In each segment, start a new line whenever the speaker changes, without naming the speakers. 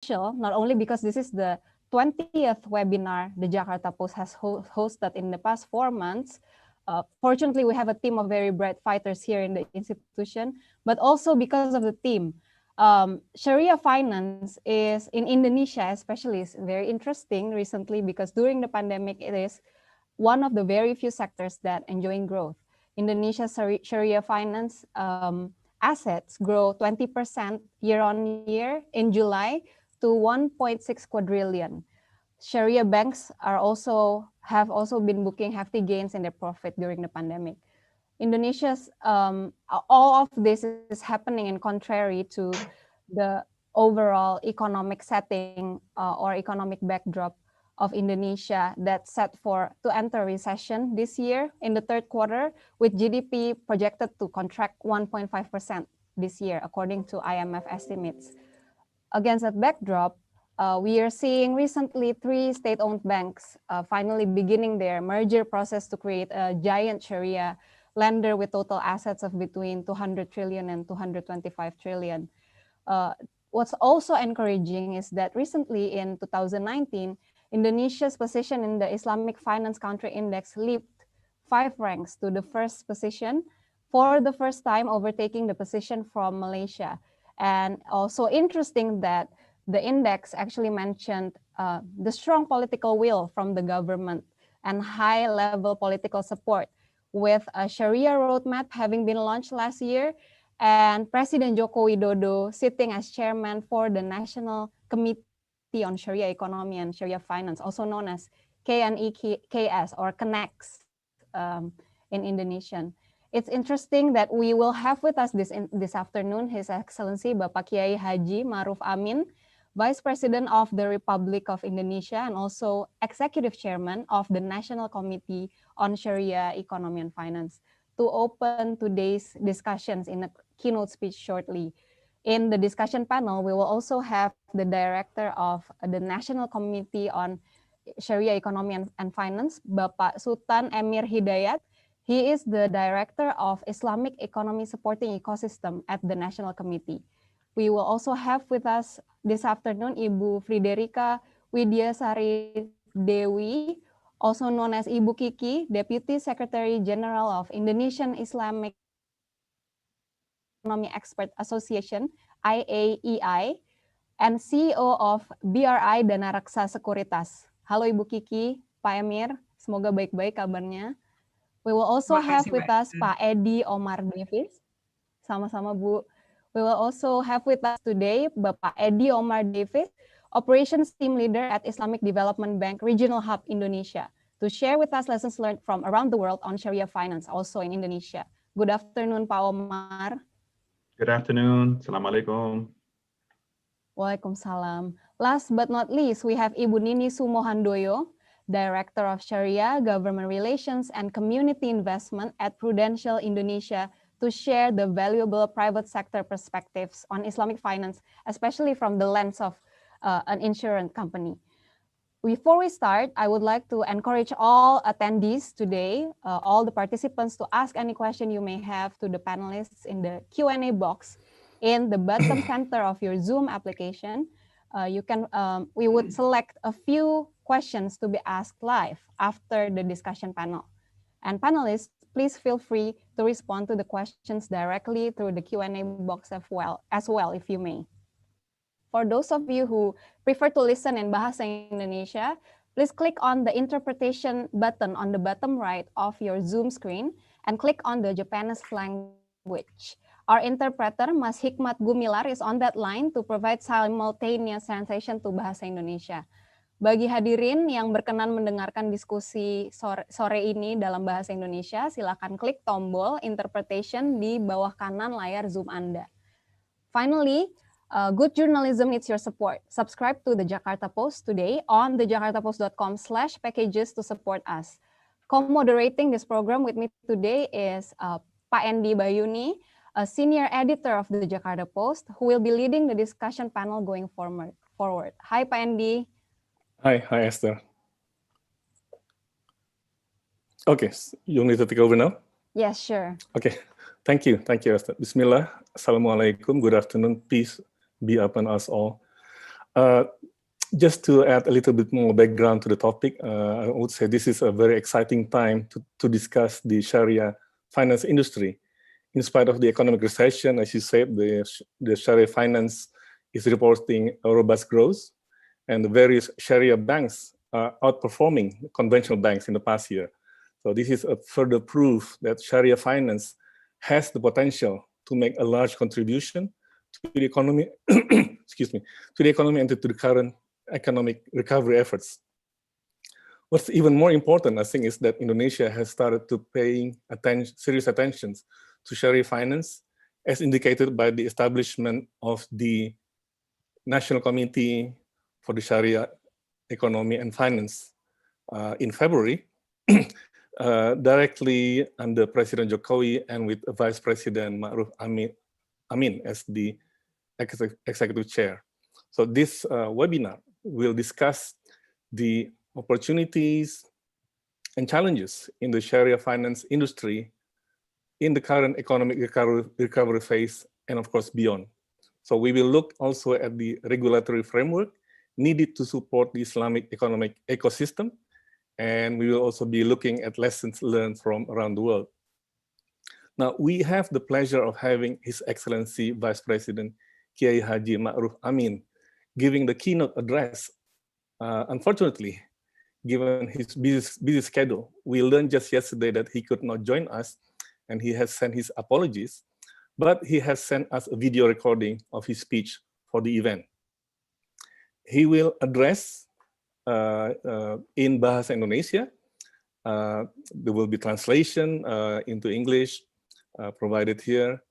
not only because this is the 20th webinar the Jakarta Post has hosted in the past 4 months. Fortunately, we have a team of very bright fighters here in the institution, but also because of the team. Sharia finance is in Indonesia, especially, is very interesting recently because during the pandemic, it is one of the very few sectors that enjoying growth. Indonesia's Sharia finance assets grow 20% year on year in July to 1.6 quadrillion. Sharia banks have also been booking hefty gains in their profit during the pandemic. Indonesia's all of this is happening in contrary to the overall economic setting or economic backdrop of Indonesia that's set to enter recession this year in the third quarter, with GDP projected to contract 1.5% this year, according to IMF estimates. Against that backdrop, we are seeing recently 3 state-owned banks finally beginning their merger process to create a giant Sharia lender with total assets of between 200 trillion and 225 trillion. What's also encouraging is that recently in 2019, Indonesia's position in the Islamic Finance Country Index leaped 5 ranks to the first position for the first time, overtaking the position from Malaysia. And also interesting that the index actually mentioned the strong political will from the government and high-level political support, with a Sharia roadmap having been launched last year, and President Joko Widodo sitting as chairman for the National Committee on Sharia Economy and Sharia Finance, also known as KNEKS or KNEKS in Indonesian. It's interesting that we will have with us this afternoon His Excellency Bapak Kiai Haji Ma'ruf Amin, Vice President of the Republic of Indonesia and also Executive Chairman of the National Committee on Sharia Economy and Finance, to open today's discussions in a keynote speech shortly. In the discussion panel, we will also have the Director of the National Committee on Sharia Economy and Finance, Bapak Sutan Emir Hidayat. He is the Director of Islamic Economy Supporting Ecosystem at the National Committee. We will also have with us this afternoon Ibu Friderica Widyasari Dewi, also known as Ibu Kiki, Deputy Secretary General of Indonesian Islamic Economy Expert Association, IAEI, and CEO of BRI Danareksa Sekuritas. Halo Ibu Kiki, Pak Emir, semoga baik-baik kabarnya. We will also have with us Pak Endy Omar Davis. Sama-sama Bu. We will also have with us today Bapak Endy Omar Davis, Operations Team Leader at Islamic Development Bank Regional Hub Indonesia, to share with us lessons learned from around the world on Sharia finance, also in Indonesia. Good afternoon, Pak Omar.
Good afternoon. Assalamualaikum.
Waalaikumsalam. Last but not least, we have Ibu Nini Sumohandoyo, Director of Sharia, Government Relations, and Community Investment at Prudential Indonesia, to share the valuable private sector perspectives on Islamic finance, especially from the lens of an insurance company. Before we start, I would like to encourage all attendees today, all the participants, to ask any question you may have to the panelists in the Q&A box in the bottom center of your Zoom application. We would select a few questions to be asked live after the discussion panel. And panelists, please feel free to respond to the questions directly through the Q&A box as well, if you may. For those of you who prefer to listen in Bahasa Indonesia, please click on the interpretation button on the bottom right of your Zoom screen and click on the Japanese language. Our interpreter, Mas Hikmat Gumilar, is on that line to provide simultaneous translation to Bahasa Indonesia. Bagi hadirin yang berkenan mendengarkan diskusi sore ini dalam Bahasa Indonesia, silakan klik tombol interpretation di bawah kanan layar Zoom Anda. Finally, good journalism needs your support. Subscribe to the Jakarta Post today on thejakartapost.com/packages to support us. Co-moderating this program with me today is Pak Endy Bayuni, a senior editor of the Jakarta Post, who will be leading the discussion panel going forward. Hi, Pak Endy.
Hi, Esther. Okay, you want me to take over now?
Yes, sure.
Okay, thank you, Esther. Bismillah, Assalamualaikum, good afternoon, peace be upon us all. Just to add a little bit more background to the topic, I would say this is a very exciting time to discuss the Sharia finance industry. In spite of the economic recession, as you said, the Sharia finance is reporting a robust growth, and the various Sharia banks are outperforming conventional banks in the past year. So this is a further proof that Sharia finance has the potential to make a large contribution to the economy, excuse me, to the economy and to the current economic recovery efforts. What's even more important, I think, is that Indonesia has started to paying serious attention to Sharia finance, as indicated by the establishment of the National Committee for the Sharia Economy and Finance in February, directly under President Jokowi and with Vice President Ma'ruf Amin as the executive chair. So this webinar will discuss the opportunities and challenges in the Sharia finance industry in the current economic recovery phase and of course beyond. So we will look also at the regulatory framework needed to support the Islamic economic ecosystem, and we will also be looking at lessons learned from around the world. Now, we have the pleasure of having His Excellency Vice President Kiai Haji Ma'ruf Amin giving the keynote address. Unfortunately, given his busy schedule, we learned just yesterday that he could not join us, and he has sent his apologies, but he has sent us a video recording of his speech for the event. He will address in Bahasa Indonesia. There will be translation into English provided here.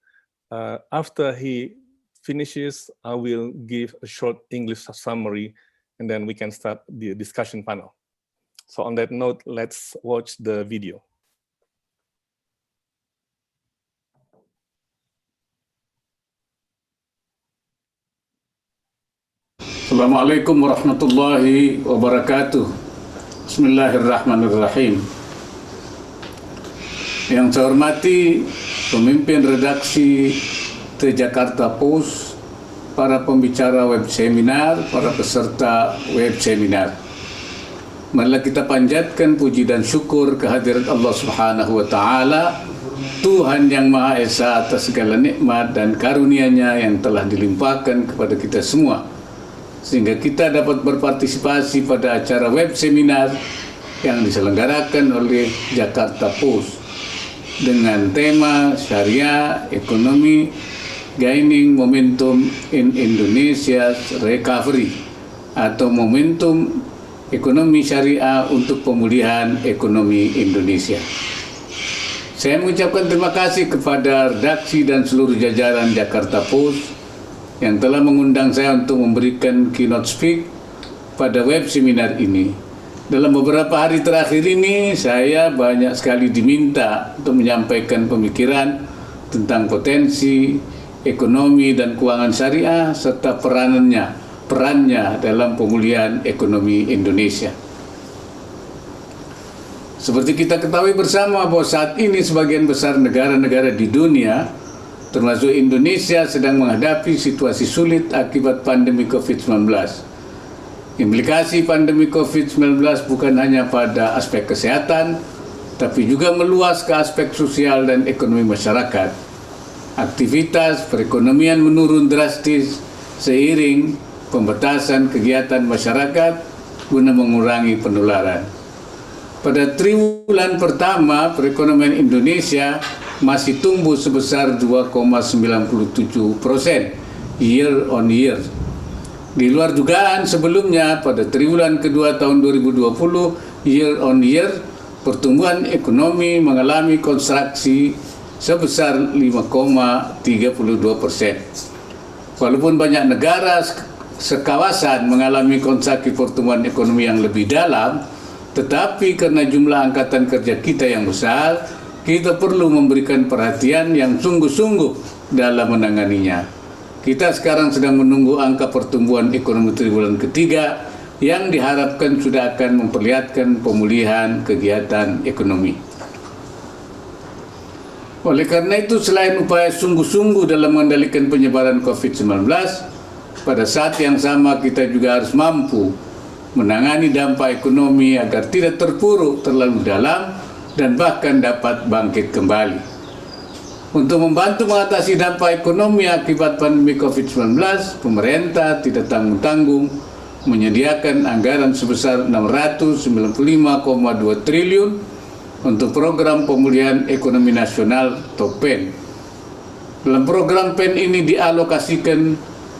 After he finishes, I will give a short English summary, and then we can start the discussion panel. So on that note, let's watch the video.
Assalamualaikum warahmatullahi wabarakatuh. Bismillahirrahmanirrahim. Yang saya hormati pemimpin redaksi The Jakarta Post, para pembicara web seminar, para peserta web seminar. Marilah kita panjatkan puji dan syukur kehadirat Allah Subhanahu wa Ta'ala, Tuhan yang Maha Esa, atas segala nikmat dan karunia-Nya yang telah dilimpahkan kepada kita semua, sehingga kita dapat berpartisipasi pada acara web seminar yang diselenggarakan oleh Jakarta Post dengan tema Sharia Economy Gaining Momentum in Indonesia's Recovery, atau momentum ekonomi syariah untuk pemulihan ekonomi Indonesia. Saya mengucapkan terima kasih kepada redaksi dan seluruh jajaran Jakarta Post yang telah mengundang saya untuk memberikan keynote speech pada web seminar ini. Dalam beberapa hari terakhir ini, saya banyak sekali diminta untuk menyampaikan pemikiran tentang potensi ekonomi dan keuangan syariah serta perannya dalam pemulihan ekonomi Indonesia. Seperti kita ketahui bersama bahwa saat ini sebagian besar negara-negara di dunia, termasuk Indonesia, sedang menghadapi situasi sulit akibat pandemi COVID-19. Implikasi pandemi COVID-19 bukan hanya pada aspek kesehatan, tapi juga meluas ke aspek sosial dan ekonomi masyarakat. Aktivitas perekonomian menurun drastis seiring pembatasan kegiatan masyarakat guna mengurangi penularan. Pada triwulan pertama, perekonomian Indonesia masih tumbuh sebesar 2,97% year on year. Di luar dugaan sebelumnya, pada triwulan kedua tahun 2020, year on year, pertumbuhan ekonomi mengalami kontraksi sebesar 5,32%. Walaupun banyak negara sekawasan mengalami kontraksi pertumbuhan ekonomi yang lebih dalam, tetapi karena jumlah angkatan kerja kita yang besar, kita perlu memberikan perhatian yang sungguh-sungguh dalam menanganinya. Kita sekarang sedang menunggu angka pertumbuhan ekonomi triwulan ketiga yang diharapkan sudah akan memperlihatkan pemulihan kegiatan ekonomi. Oleh karena itu, selain upaya sungguh-sungguh dalam mengendalikan penyebaran COVID-19, pada saat yang sama kita juga harus mampu menangani dampak ekonomi agar tidak terpuruk terlalu dalam dan bahkan dapat bangkit kembali. Untuk membantu mengatasi dampak ekonomi akibat pandemi COVID-19, pemerintah tidak tanggung-tanggung menyediakan anggaran sebesar 695,2 triliun untuk program pemulihan ekonomi nasional atau PEN. Dalam program PEN ini dialokasikan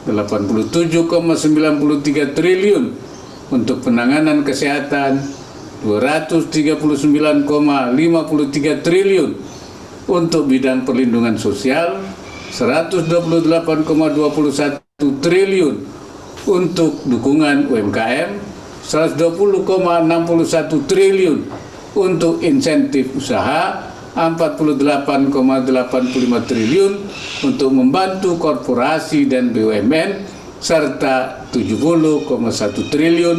87,93 triliun untuk penanganan kesehatan, 239,53 triliun untuk bidang perlindungan sosial, 128,21 triliun untuk dukungan UMKM, 120,61 triliun untuk insentif usaha, 48,85 triliun untuk membantu korporasi dan BUMN, serta 70,1 triliun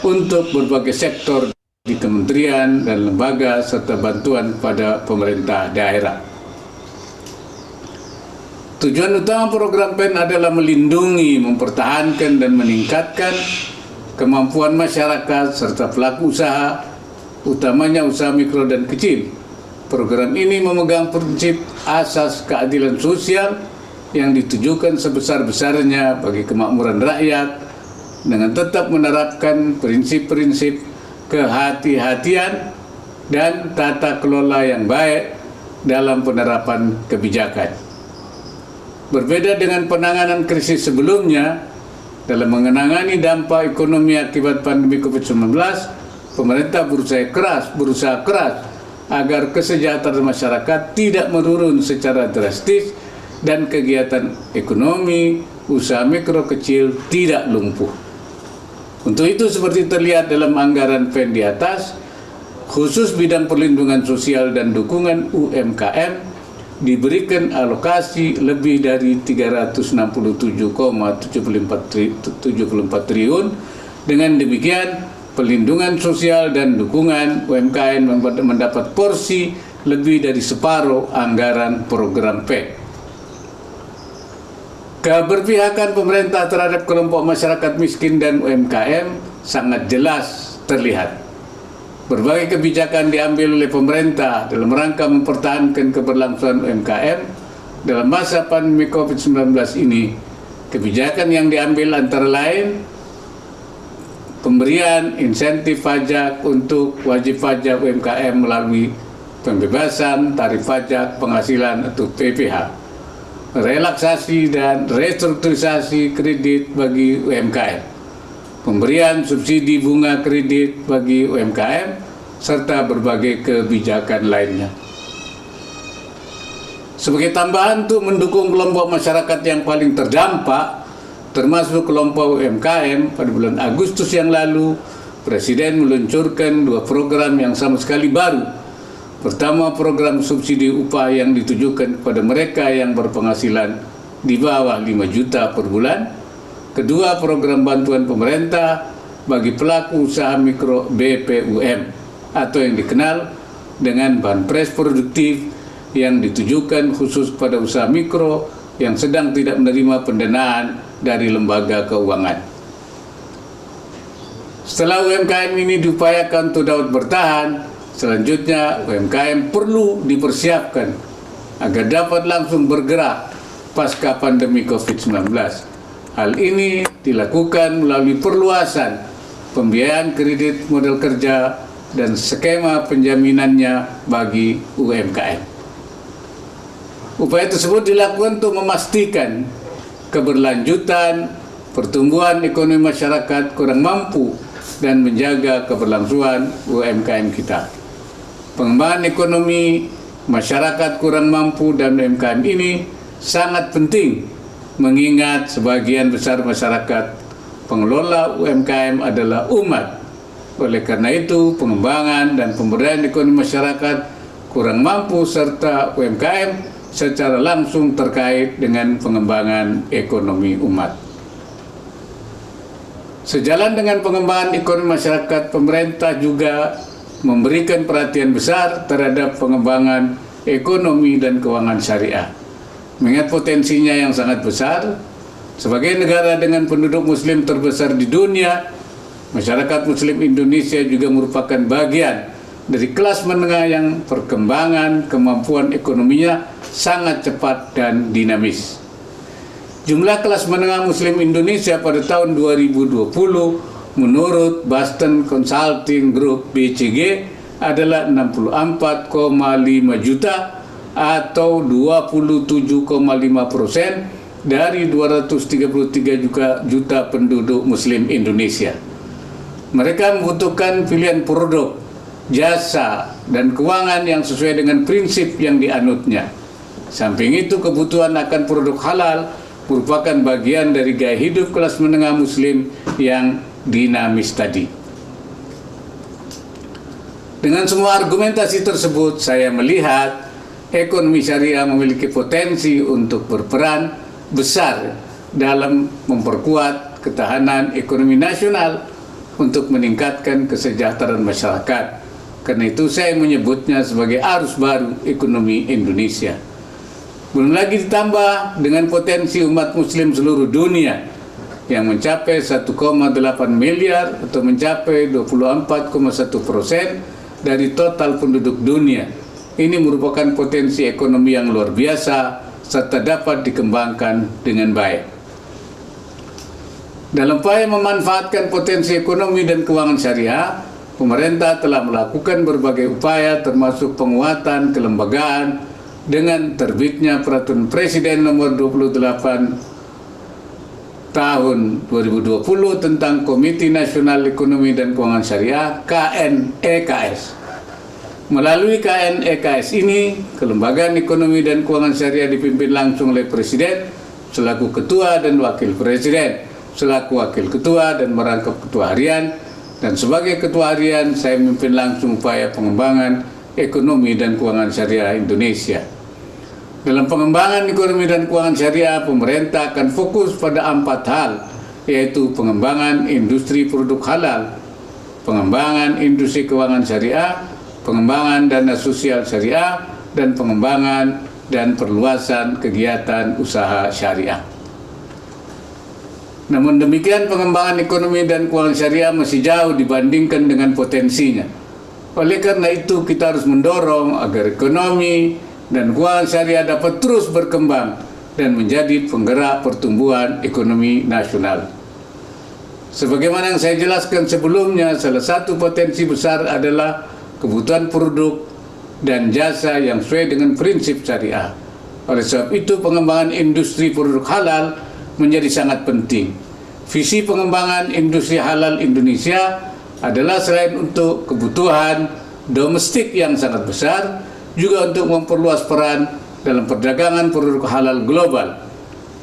untuk berbagai sektor di kementerian dan lembaga serta bantuan pada pemerintah daerah. Tujuan utama program PEN adalah melindungi, mempertahankan, dan meningkatkan kemampuan masyarakat serta pelaku usaha, utamanya usaha mikro dan kecil. Program ini memegang prinsip asas keadilan sosial yang ditujukan sebesar-besarnya bagi kemakmuran rakyat dengan tetap menerapkan prinsip-prinsip kehati-hatian dan tata kelola yang baik dalam penerapan kebijakan. Berbeda dengan penanganan krisis sebelumnya, dalam menangani dampak ekonomi akibat pandemi COVID-19, pemerintah berusaha keras agar kesejahteraan masyarakat tidak menurun secara drastis dan kegiatan ekonomi, usaha mikro kecil tidak lumpuh. Untuk itu, seperti terlihat dalam anggaran PEN di atas, khusus bidang perlindungan sosial dan dukungan UMKM diberikan alokasi lebih dari 367,74 triliun. Dengan demikian, perlindungan sosial dan dukungan UMKM mendapat porsi lebih dari separuh anggaran program PEN. Keberpihakan pemerintah terhadap kelompok masyarakat miskin dan UMKM sangat jelas terlihat. Berbagai kebijakan diambil oleh pemerintah dalam rangka mempertahankan keberlangsungan UMKM dalam masa pandemi COVID-19 ini. Kebijakan yang diambil antara lain pemberian insentif pajak untuk wajib pajak UMKM melalui pembebasan tarif pajak penghasilan atau PPH, relaksasi dan restrukturisasi kredit bagi UMKM, pemberian subsidi bunga kredit bagi UMKM, serta berbagai kebijakan lainnya. Sebagai tambahan untuk mendukung kelompok masyarakat yang paling terdampak, termasuk kelompok UMKM, pada bulan Agustus yang lalu, Presiden meluncurkan 2 program yang sama sekali baru. Pertama, program subsidi upah yang ditujukan kepada mereka yang berpenghasilan di bawah 5 juta per bulan. Kedua, program bantuan pemerintah bagi pelaku usaha mikro BPUM atau yang dikenal dengan banpres produktif yang ditujukan khusus pada usaha mikro yang sedang tidak menerima pendanaan dari lembaga keuangan. Setelah UMKM ini diupayakan untuk dapat bertahan, selanjutnya UMKM perlu dipersiapkan agar dapat langsung bergerak pasca pandemi COVID-19. Hal ini dilakukan melalui perluasan pembiayaan kredit modal kerja dan skema penjaminannya bagi UMKM. Upaya tersebut dilakukan untuk memastikan keberlanjutan pertumbuhan ekonomi masyarakat kurang mampu dan menjaga keberlangsungan UMKM kita. Pengembangan ekonomi masyarakat kurang mampu dan UMKM ini sangat penting, mengingat sebagian besar masyarakat pengelola UMKM adalah umat. Oleh karena itu, pengembangan dan pemberdayaan ekonomi masyarakat kurang mampu serta UMKM secara langsung terkait dengan pengembangan ekonomi umat. Sejalan dengan pengembangan ekonomi masyarakat, pemerintah juga memberikan perhatian besar terhadap pengembangan ekonomi dan keuangan syariah. Mengingat potensinya yang sangat besar, Sebagai negara dengan penduduk muslim terbesar di dunia, masyarakat muslim Indonesia juga merupakan bagian dari kelas menengah yang perkembangan kemampuan ekonominya sangat cepat dan dinamis. Jumlah kelas menengah muslim Indonesia pada tahun 2020 menurut Boston Consulting Group BCG adalah 64,5 juta atau 27,5% dari 233 juta penduduk muslim Indonesia. Mereka membutuhkan pilihan produk, jasa, dan keuangan yang sesuai dengan prinsip yang dianutnya. Samping itu, kebutuhan akan produk halal merupakan bagian dari gaya hidup kelas menengah muslim yang dinamis tadi. Dengan semua argumentasi tersebut, saya melihat ekonomi syariah memiliki potensi untuk berperan besar dalam memperkuat ketahanan ekonomi nasional untuk meningkatkan kesejahteraan masyarakat. Karena itu saya menyebutnya sebagai arus baru ekonomi Indonesia. Belum lagi ditambah dengan potensi umat muslim seluruh dunia yang mencapai 1,8 miliar atau mencapai 24,1% dari total penduduk dunia. Ini merupakan potensi ekonomi yang luar biasa serta dapat dikembangkan dengan baik. Dalam upaya memanfaatkan potensi ekonomi dan keuangan syariah, pemerintah telah melakukan berbagai upaya termasuk penguatan kelembagaan dengan terbitnya Peraturan Presiden nomor 28 tahun 2020 tentang Komite Nasional Ekonomi dan Keuangan Syariah KNEKS. Melalui KNEKS ini, kelembagaan ekonomi dan keuangan syariah dipimpin langsung oleh Presiden selaku Ketua dan Wakil Presiden, selaku Wakil Ketua dan merangkap Ketua Harian, dan sebagai Ketua Harian saya memimpin langsung upaya pengembangan ekonomi dan keuangan syariah Indonesia. Dalam pengembangan ekonomi dan keuangan syariah, pemerintah akan fokus pada 4 hal, yaitu pengembangan industri produk halal, pengembangan industri keuangan syariah, pengembangan dana sosial syariah, dan pengembangan dan perluasan kegiatan usaha syariah. Namun demikian, pengembangan ekonomi dan keuangan syariah masih jauh dibandingkan dengan potensinya. Oleh karena itu, kita harus mendorong agar ekonomi dan keuangan syariah dapat terus berkembang dan menjadi penggerak pertumbuhan ekonomi nasional. Sebagaimana yang saya jelaskan sebelumnya, salah satu potensi besar adalah kebutuhan produk dan jasa yang sesuai dengan prinsip syariah. Oleh sebab itu, pengembangan industri produk halal menjadi sangat penting. Visi pengembangan industri halal Indonesia adalah selain untuk kebutuhan domestik yang sangat besar, juga untuk memperluas peran dalam perdagangan produk halal global.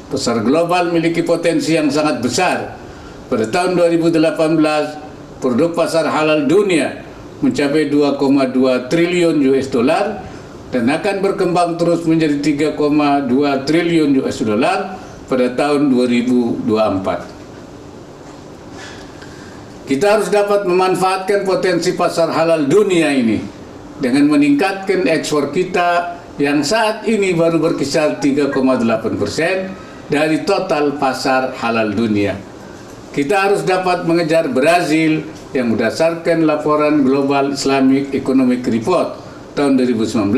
Pasar global memiliki potensi yang sangat besar. Pada tahun 2018, produk pasar halal dunia mencapai 2,2 triliun US dollar dan akan berkembang terus menjadi 3,2 triliun US dollar pada tahun 2024. Kita harus dapat memanfaatkan potensi pasar halal dunia ini dengan meningkatkan ekspor kita yang saat ini baru berkisar 3,8% dari total pasar halal dunia. Kita harus dapat mengejar Brazil yang berdasarkan laporan Global Islamic Economic Report tahun 2019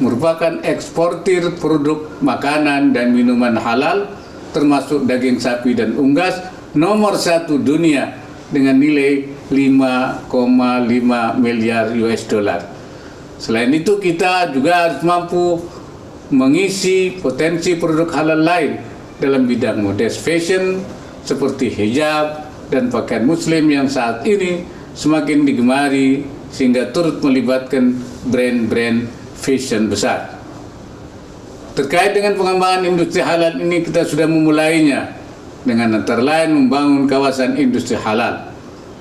merupakan eksportir produk makanan dan minuman halal termasuk daging sapi dan unggas nomor 1 dunia dengan nilai 5,5 miliar US dollar. Selain itu, kita juga harus mampu mengisi potensi produk halal lain dalam bidang modest fashion seperti hijab dan pakaian muslim yang saat ini semakin digemari sehingga turut melibatkan brand-brand fashion besar. Terkait dengan pengembangan industri halal ini, kita sudah memulainya dengan antara lain membangun kawasan industri halal.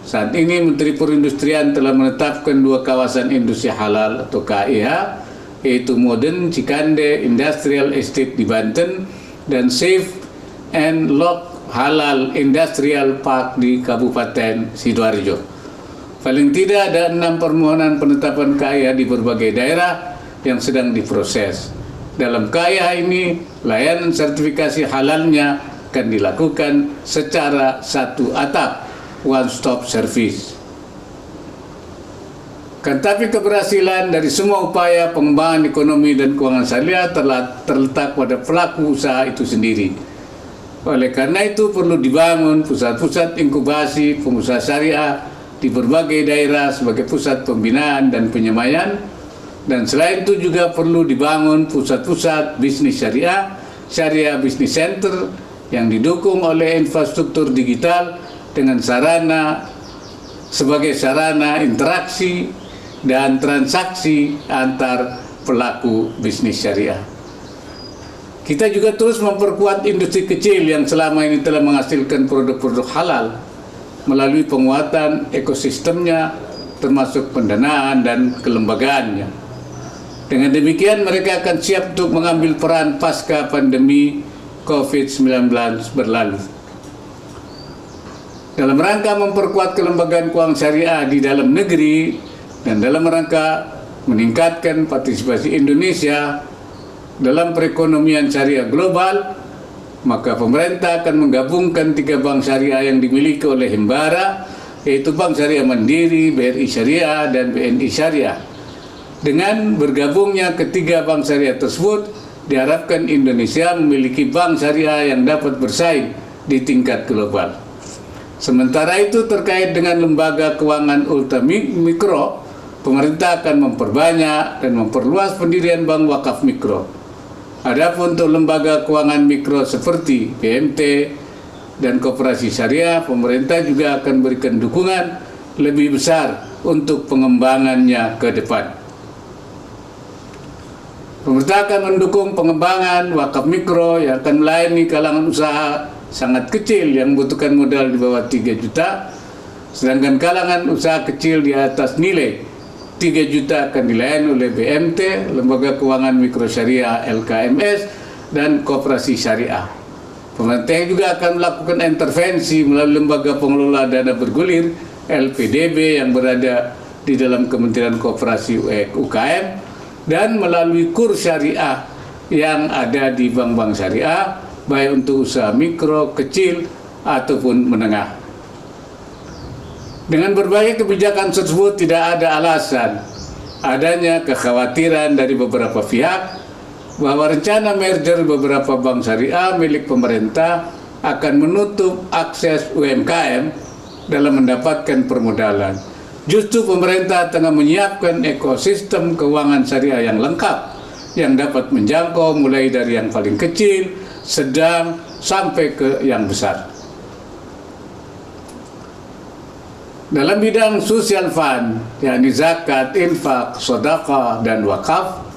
Saat ini Menteri Perindustrian telah menetapkan 2 kawasan industri halal atau KIH, yaitu Modern Cikande Industrial Estate di Banten dan Safe and Lock Halal Industrial Park di Kabupaten Sidoarjo. Paling tidak ada 6 permohonan penetapan KIH di berbagai daerah yang sedang diproses. Dalam KIH ini, layanan sertifikasi halalnya akan dilakukan secara satu atap, one-stop service. Tetapi keberhasilan dari semua upaya pengembangan ekonomi dan keuangan syariah terletak pada pelaku usaha itu sendiri. Oleh karena itu perlu dibangun pusat-pusat inkubasi pengusaha syariah di berbagai daerah sebagai pusat pembinaan dan penyemaian, dan selain itu juga perlu dibangun pusat-pusat bisnis syariah, Syariah Business Center yang didukung oleh infrastruktur digital dengan sebagai sarana interaksi dan transaksi antar pelaku bisnis syariah. Kita juga terus memperkuat industri kecil yang selama ini telah menghasilkan produk-produk halal melalui penguatan ekosistemnya termasuk pendanaan dan kelembagaannya. Dengan demikian mereka akan siap untuk mengambil peran pasca pandemi COVID-19 berlalu. Dalam rangka memperkuat kelembagaan keuangan syariah di dalam negeri dan dalam rangka meningkatkan partisipasi Indonesia dalam perekonomian syariah global, maka pemerintah akan menggabungkan 3 bank syariah yang dimiliki oleh Himbara, yaitu Bank Syariah Mandiri, BRI Syariah, dan BNI Syariah. Dengan bergabungnya ketiga bank syariah tersebut, diharapkan Indonesia memiliki bank syariah yang dapat bersaing di tingkat global. Sementara itu terkait dengan lembaga keuangan ultramikro, pemerintah akan memperbanyak dan memperluas pendirian bank wakaf mikro. Adapun untuk lembaga keuangan mikro seperti PMT dan koperasi syariah, pemerintah juga akan berikan dukungan lebih besar untuk pengembangannya ke depan. Pemerintah akan mendukung pengembangan wakaf mikro yang akan melayani kalangan usaha sangat kecil yang membutuhkan modal di bawah 3 juta, sedangkan kalangan usaha kecil di atas nilai 3 juta akan dilayani oleh BMT, Lembaga Keuangan Mikro Syariah LKMS, dan Koperasi Syariah. Pemerintah juga akan melakukan intervensi melalui Lembaga Pengelola Dana Bergulir LPDB yang berada di dalam Kementerian Koperasi UKM dan melalui kurs syariah yang ada di bank-bank syariah, baik untuk usaha mikro, kecil, ataupun menengah. Dengan berbagai kebijakan tersebut tidak ada alasan adanya kekhawatiran dari beberapa pihak bahwa rencana merger beberapa bank syariah milik pemerintah akan menutup akses UMKM dalam mendapatkan permodalan. Justru pemerintah tengah menyiapkan ekosistem keuangan syariah yang lengkap yang dapat menjangkau mulai dari yang paling kecil, sedang, sampai ke yang besar. Dalam bidang social fund, yakni zakat, infak, sedekah, dan wakaf,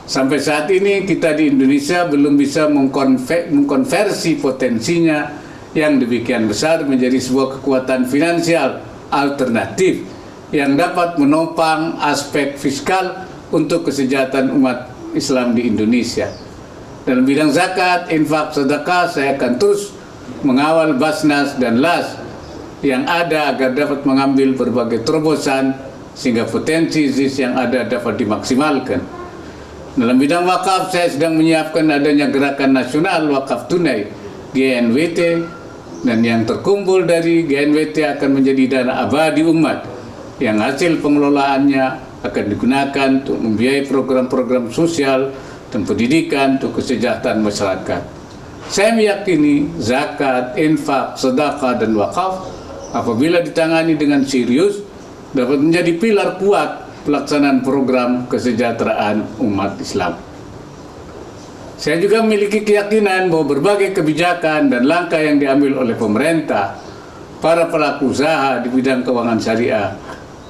sampai saat ini kita di Indonesia belum bisa mengkonversi potensinya yang demikian besar menjadi sebuah kekuatan finansial alternatif yang dapat menopang aspek fiskal untuk kesejahteraan umat Islam di Indonesia. Dalam bidang zakat, infak, sedekah, saya akan terus mengawal Basnas dan LAS yang ada agar dapat mengambil berbagai terobosan sehingga potensi ZIS yang ada dapat dimaksimalkan. Dalam bidang wakaf, saya sedang menyiapkan adanya gerakan nasional wakaf tunai GNWT, dan yang terkumpul dari GNWT akan menjadi dana abadi umat yang hasil pengelolaannya akan digunakan untuk membiayai program-program sosial dan pendidikan untuk kesejahteraan masyarakat. Saya meyakini zakat, infak, sedekah, dan wakaf apabila ditangani dengan serius dapat menjadi pilar kuat pelaksanaan program kesejahteraan umat Islam. Saya juga memiliki keyakinan bahwa berbagai kebijakan dan langkah yang diambil oleh pemerintah, para pelaku usaha di bidang keuangan syariah,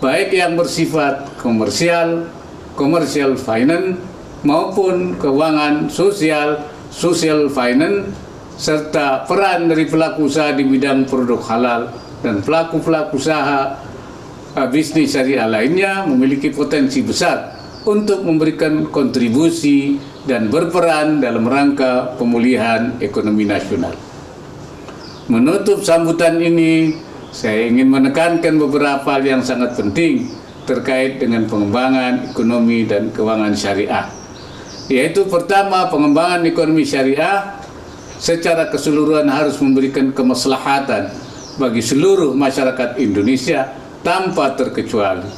baik yang bersifat commercial finance maupun keuangan social finance, serta peran dari pelaku usaha di bidang produk halal dan pelaku-pelaku usaha bisnis syariah lainnya memiliki potensi besar untuk memberikan kontribusi dan berperan dalam rangka pemulihan ekonomi nasional. Menutup sambutan ini, saya ingin menekankan beberapa hal yang sangat penting terkait dengan pengembangan ekonomi dan keuangan syariah. Yaitu pertama, pengembangan ekonomi syariah secara keseluruhan harus memberikan kemaslahatan bagi seluruh masyarakat Indonesia tanpa terkecuali.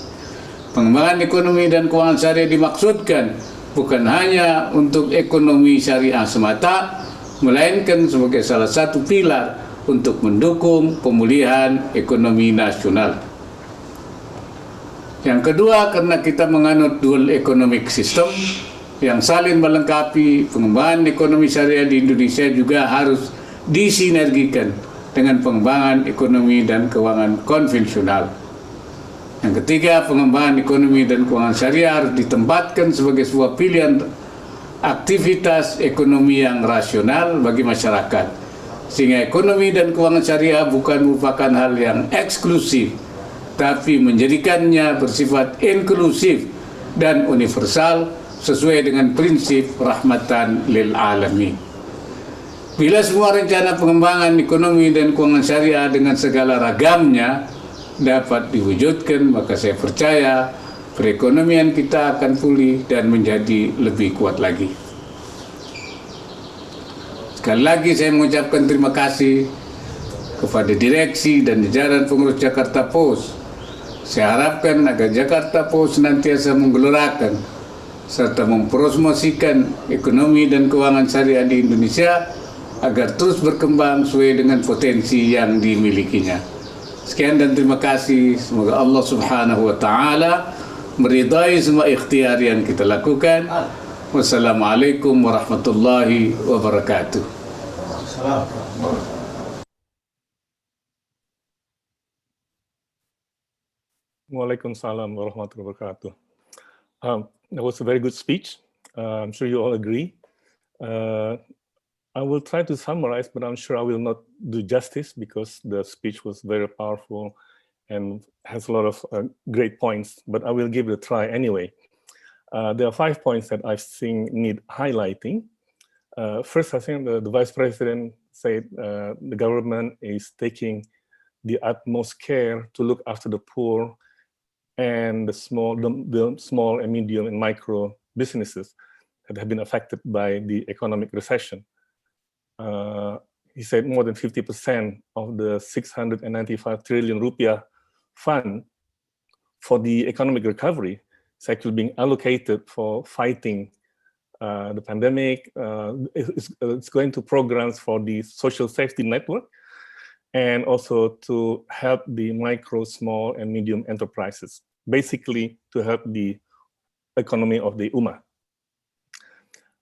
Pengembangan ekonomi dan keuangan syariah dimaksudkan bukan hanya untuk ekonomi syariah semata, melainkan sebagai salah satu pilar untuk mendukung pemulihan ekonomi nasional. Yang kedua, karena kita menganut dual economic system yang saling melengkapi, pengembangan ekonomi syariah di Indonesia juga harus disinergikan dengan pengembangan ekonomi dan keuangan konvensional. Yang ketiga, pengembangan ekonomi dan keuangan syariah harus ditempatkan sebagai sebuah pilihan aktivitas ekonomi yang rasional bagi masyarakat, sehingga ekonomi dan keuangan syariah bukan merupakan hal yang eksklusif, tapi menjadikannya bersifat inklusif dan universal sesuai dengan prinsip rahmatan lil alamin. Bila semua rencana pengembangan ekonomi dan keuangan syariah dengan segala ragamnya dapat diwujudkan, maka saya percaya perekonomian kita akan pulih dan menjadi lebih kuat lagi. Sekali lagi saya mengucapkan terima kasih kepada direksi dan jajaran pengurus Jakarta Post. Saya harapkan agar Jakarta Post senantiasa menggelorakan serta mempromosikan ekonomi dan keuangan syariah di Indonesia agar terus berkembang sesuai dengan potensi yang dimilikinya. Sekian dan terima kasih. Semoga Allah Subhanahu wa Ta'ala meridai semua ikhtiar yang kita lakukan. Wassalamualaikum warahmatullahi wabarakatuh.
Waalaikumsalam warahmatullahi wabarakatuh. That was a very good speech. I'm sure you all agree. I will try to summarize, but I'm sure I will not do justice because the speech was very powerful and has a lot of great points, but I will give it a try anyway. There are 5 points that I think need highlighting. First, I think the Vice President said the government is taking the utmost care to look after the poor and the small and medium and micro businesses that have been affected by the economic recession. He said more than 50% of the 695 trillion rupiah fund for the economic recovery is actually being allocated for fighting the pandemic. It's going to programs for the social safety network and also to help the micro, small, and medium enterprises, basically to help the economy of the Ummah.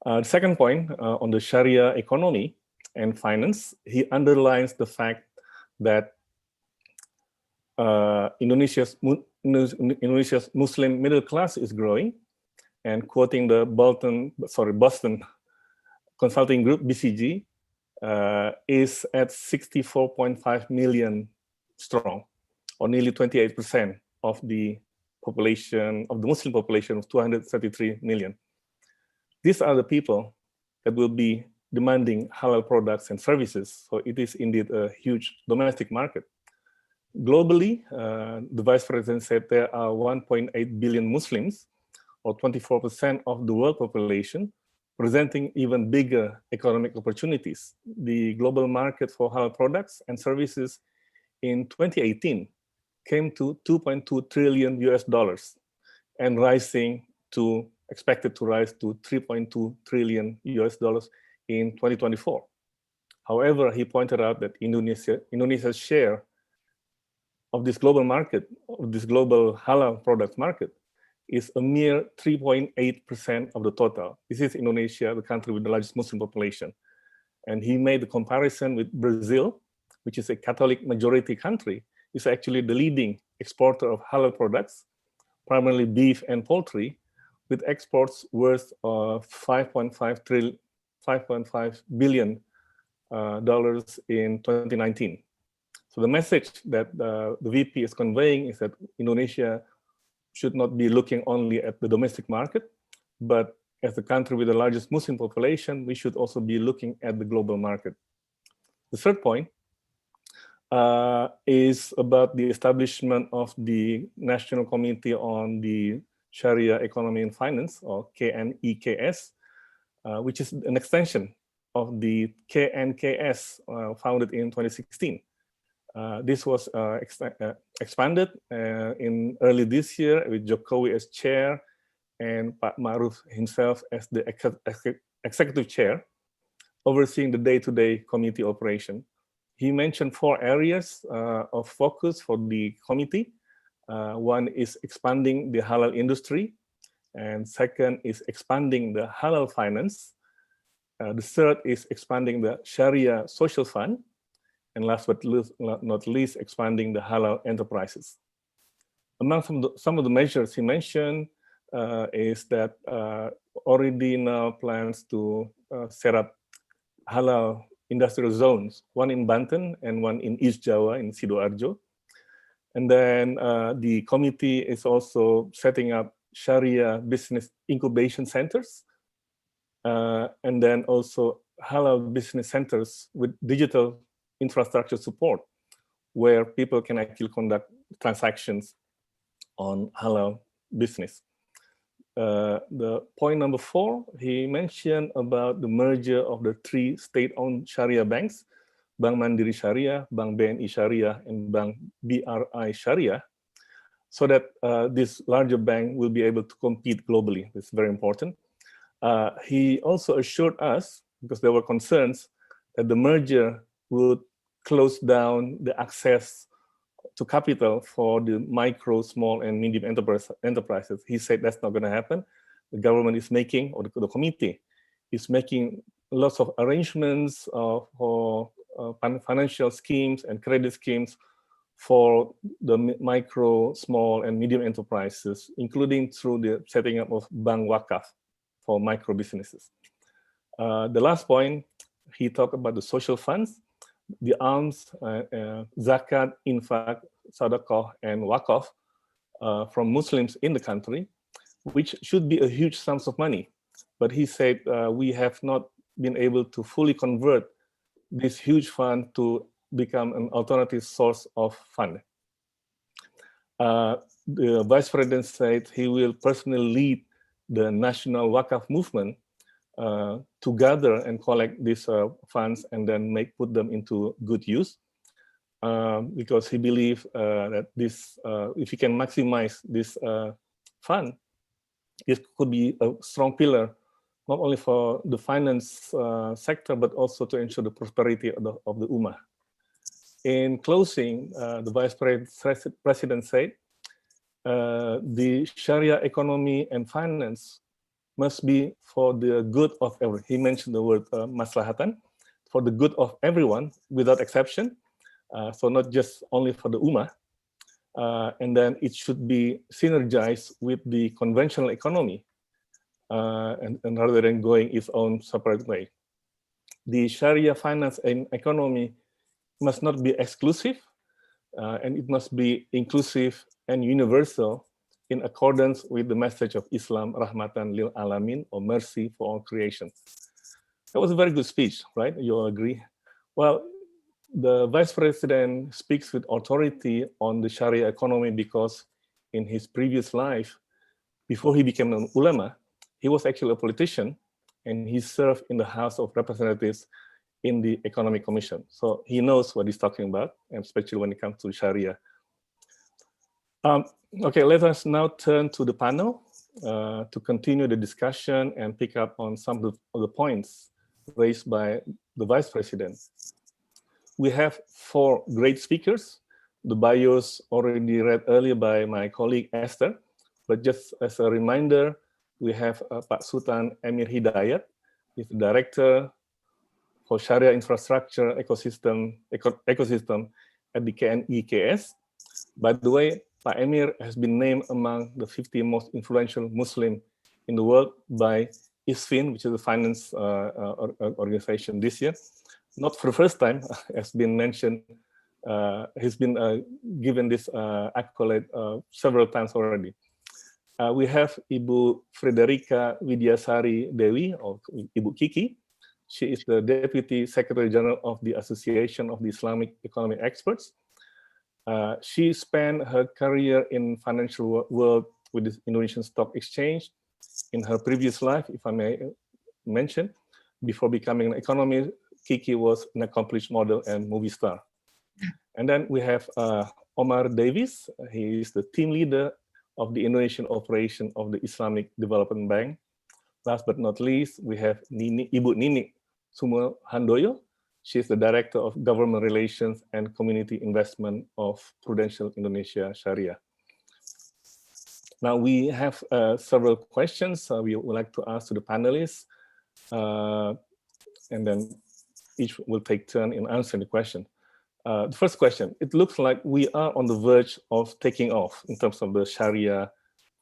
The second point on the Sharia economy and finance, he underlines the fact that Indonesia's Muslim middle class is growing, and quoting the Boston Consulting Group, BCG, is at 64.5 million strong, or nearly 28% of the population, of the Muslim population of 233 million. These are the people that will be demanding halal products and services. So it is indeed a huge domestic market. Globally, the Vice President said there are 1.8 billion Muslims, or 24% of the world population, presenting even bigger economic opportunities. The global market for halal products and services in 2018 came to $2.2 trillion and expected to rise to $3.2 trillion in 2024. However, he pointed out that Indonesia's share of this global market, of this global halal product market, is a mere 3.8% of the total. This is Indonesia, the country with the largest Muslim population. And he made the comparison with Brazil, which is a Catholic majority country, is actually the leading exporter of halal products, primarily beef and poultry, with exports worth $5.5 billion in 2019. So the message that the VP is conveying is that Indonesia should not be looking only at the domestic market, but as the country with the largest Muslim population, we should also be looking at the global market. The third point is about the establishment of the National Committee on the Sharia Economy and Finance, or KNEKS, which is an extension of the KNEKS founded in 2016. This was expanded in early this year with Jokowi as chair and Pak Ma'ruf himself as the executive chair, overseeing the day-to-day committee operation. He mentioned 4 areas of focus for the committee. One is expanding the halal industry, and second is expanding the halal finance. The third is expanding the Sharia social fund, and last but not least, expanding the halal enterprises. Among some of the measures he mentioned is that already now plans to set up halal industrial zones, one in Banten and one in East Java in Sidoarjo. And then the committee is also setting up Sharia business incubation centers, and then also halal business centers with digital infrastructure support, where people can actually conduct transactions on halal business. The point number 4, he mentioned about the merger of the 3 state-owned Sharia banks, Bank Mandiri Sharia, Bank BNI Sharia, and Bank BRI Sharia, so that this larger bank will be able to compete globally. It's very important. He also assured us, because there were concerns, that the merger would close down the access to capital for the micro, small, and medium enterprises. He said that's not going to happen. The government is making, or the committee is making lots of arrangements for financial schemes and credit schemes for the micro, small, and medium enterprises, including through the setting up of Bank Wakaf for micro businesses. The last point, he talked about the social funds, the alms, zakat, infak, sadaqah, and wakaf from Muslims in the country, which should be a huge sums of money. But he said we have not been able to fully convert this huge fund to become an alternative source of fund. The Vice President said he will personally lead the national wakaf movement to gather and collect these funds and then put them into good use, because he believes that this, if he can maximize this fund, it could be a strong pillar, not only for the finance sector, but also to ensure the prosperity of the Ummah. In closing, the Vice President said, the Sharia economy and finance must be for the good of everyone. He mentioned the word maslahatan, for the good of everyone without exception. So not just only for the Ummah. And then it should be synergized with the conventional economy, and rather than going its own separate way. The Sharia finance and economy must not be exclusive, and it must be inclusive and universal in accordance with the message of Islam, Rahmatan lil Alamin, or mercy for all creation. That was a very good speech, right? You all agree? Well, the Vice President speaks with authority on the Sharia economy because in his previous life, before he became an ulama, he was actually a politician, and he served in the House of Representatives in the Economic Commission. So he knows what he's talking about, and especially when it comes to Sharia. Okay, let us now turn to the panel to continue the discussion and pick up on some of the points raised by the Vice President. We have 4 great speakers. The bios already read earlier by my colleague Esther, but just as a reminder, we have Pak Sutan Emir Hidayat. He's the Director for Sharia Infrastructure Ecosystem at the KNEKS. By the way, Pak Emir has been named among the 50 most influential Muslim in the world by ISFIN, which is a finance organization this year. Not for the first time, as been mentioned, he's been given this accolade several times already. We have Ibu Friderica Widyasari Dewi, or Ibu Kiki. She is the Deputy Secretary General of the Association of the Islamic Economic Experts. She spent her career in financial world with the Indonesian Stock Exchange in her previous life, if I may mention, Before becoming an economist, Kiki was an accomplished model and movie star. And then we have Omar Davis. He is the team leader of the Indonesian operation of the Islamic Development Bank. Last but not least, we have Nini, Ibu Nini Sumohandoyo. She is the Director of Government Relations and Community Investment of Prudential Indonesia Sharia. Now we have several questions we would like to ask to the panelists, and then each will take turn in answering the question. The first question, it looks like we are on the verge of taking off in terms of the Sharia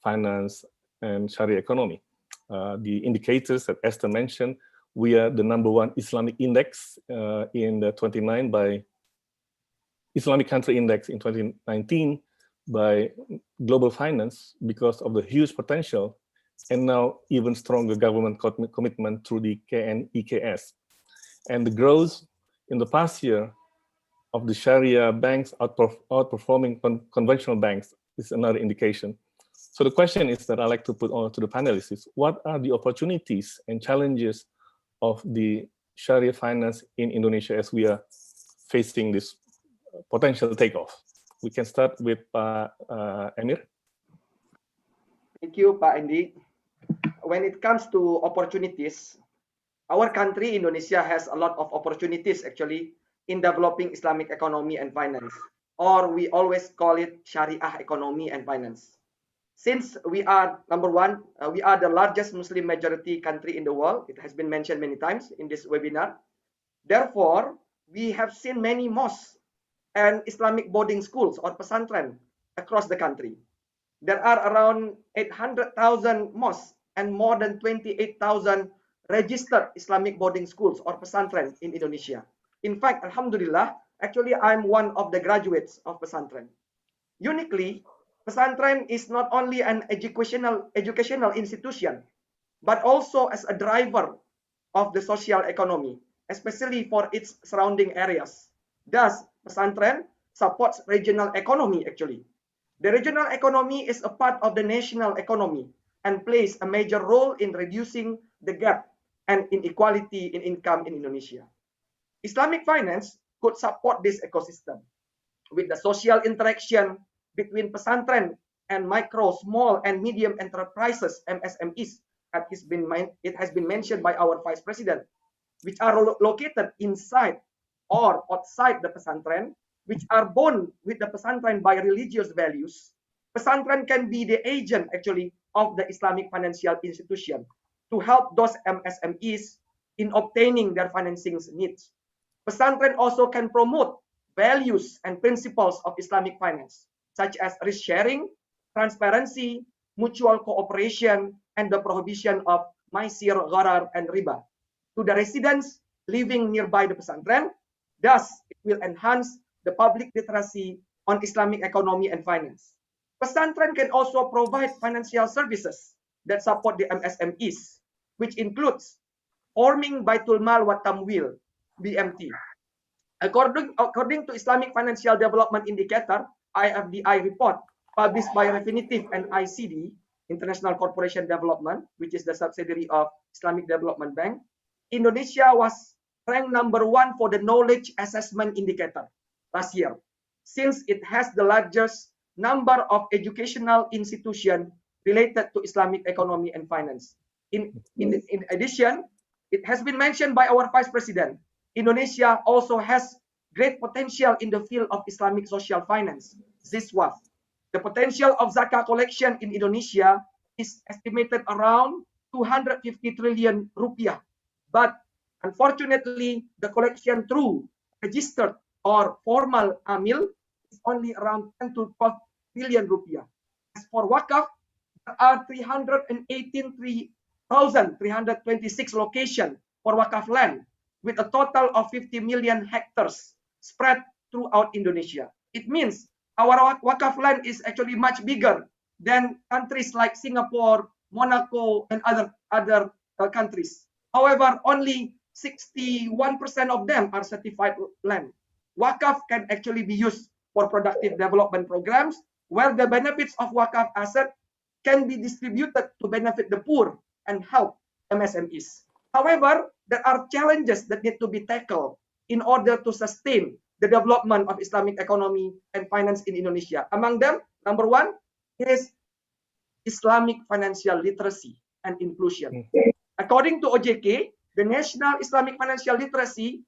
finance and Sharia economy. The indicators that Esther mentioned, we are the #1 Islamic index in the 29 by Islamic country index in 2019 by Global Finance because of the huge potential and now even stronger government commitment through the KNEKS. And the growth in the past year of the Sharia banks outperforming conventional banks is another indication. So the question is that I'd like to put on to the panelists is, what are the opportunities and challenges of the Sharia finance in Indonesia as we are facing this potential takeoff? We can start with Emir.
Thank you, Pak Endy. When it comes to opportunities, our country, Indonesia, has a lot of opportunities actually in developing Islamic economy and finance, or we always call it Sharia economy and finance. Since we are #1, we are the largest Muslim majority country in the world. It has been mentioned many times in this webinar. Therefore, we have seen many mosques and Islamic boarding schools or pesantren across the country. There are around 800,000 mosques and more than 28,000 registered Islamic boarding schools or pesantren in Indonesia. In fact, Alhamdulillah, actually I'm one of the graduates of pesantren. Uniquely, pesantren is not only an educational institution, but also as a driver of the social economy, especially for its surrounding areas. Thus, pesantren supports regional economy actually. The regional economy is a part of the national economy and plays a major role in reducing the gap and inequality in income in Indonesia. Islamic finance could support this ecosystem with the social interaction between pesantren and micro, small, and medium enterprises, MSMEs. It has been mentioned by our Vice President, which are located inside or outside the pesantren, which are born with the pesantren by religious values. Pesantren can be the agent actually of the Islamic financial institution to help those MSMEs in obtaining their financing needs. Pesantren also can promote values and principles of Islamic finance, such as risk sharing, transparency, mutual cooperation, and the prohibition of maisir, gharar, and riba to the residents living nearby the pesantren. Thus, it will enhance the public literacy on Islamic economy and finance. Pesantren can also provide financial services that support the MSMEs, which includes forming Baitul Mal wa Tamwil, BMT. According to Islamic Financial Development Indicator, IFDI report, published by Refinitiv and ICD, International Corporation Development, which is the subsidiary of Islamic Development Bank, Indonesia was ranked #1 for the knowledge assessment indicator last year, since it has the largest number of educational institutions related to Islamic economy and finance. In addition, it has been mentioned by our Vice President, Indonesia also has great potential in the field of Islamic social finance, ZISWA. The potential of zakat collection in Indonesia is estimated around 250 trillion rupiah. But unfortunately, the collection through registered or formal amil is only around 10 to 12 billion rupiah. As for wakaf, there are 318,326 locations for wakaf land with a total of 50 million hectares spread throughout Indonesia. It means our wakaf land is actually much bigger than countries like Singapore, Monaco, and other countries. However, only 61% of them are certified land. Wakaf can actually be used for productive development programs where the benefits of wakaf asset can be distributed to benefit the poor and help MSMEs. However, there are challenges that need to be tackled in order to sustain the development of Islamic economy and finance in Indonesia. Among them, number one is Islamic financial literacy and inclusion. According to OJK, the national Islamic financial literacy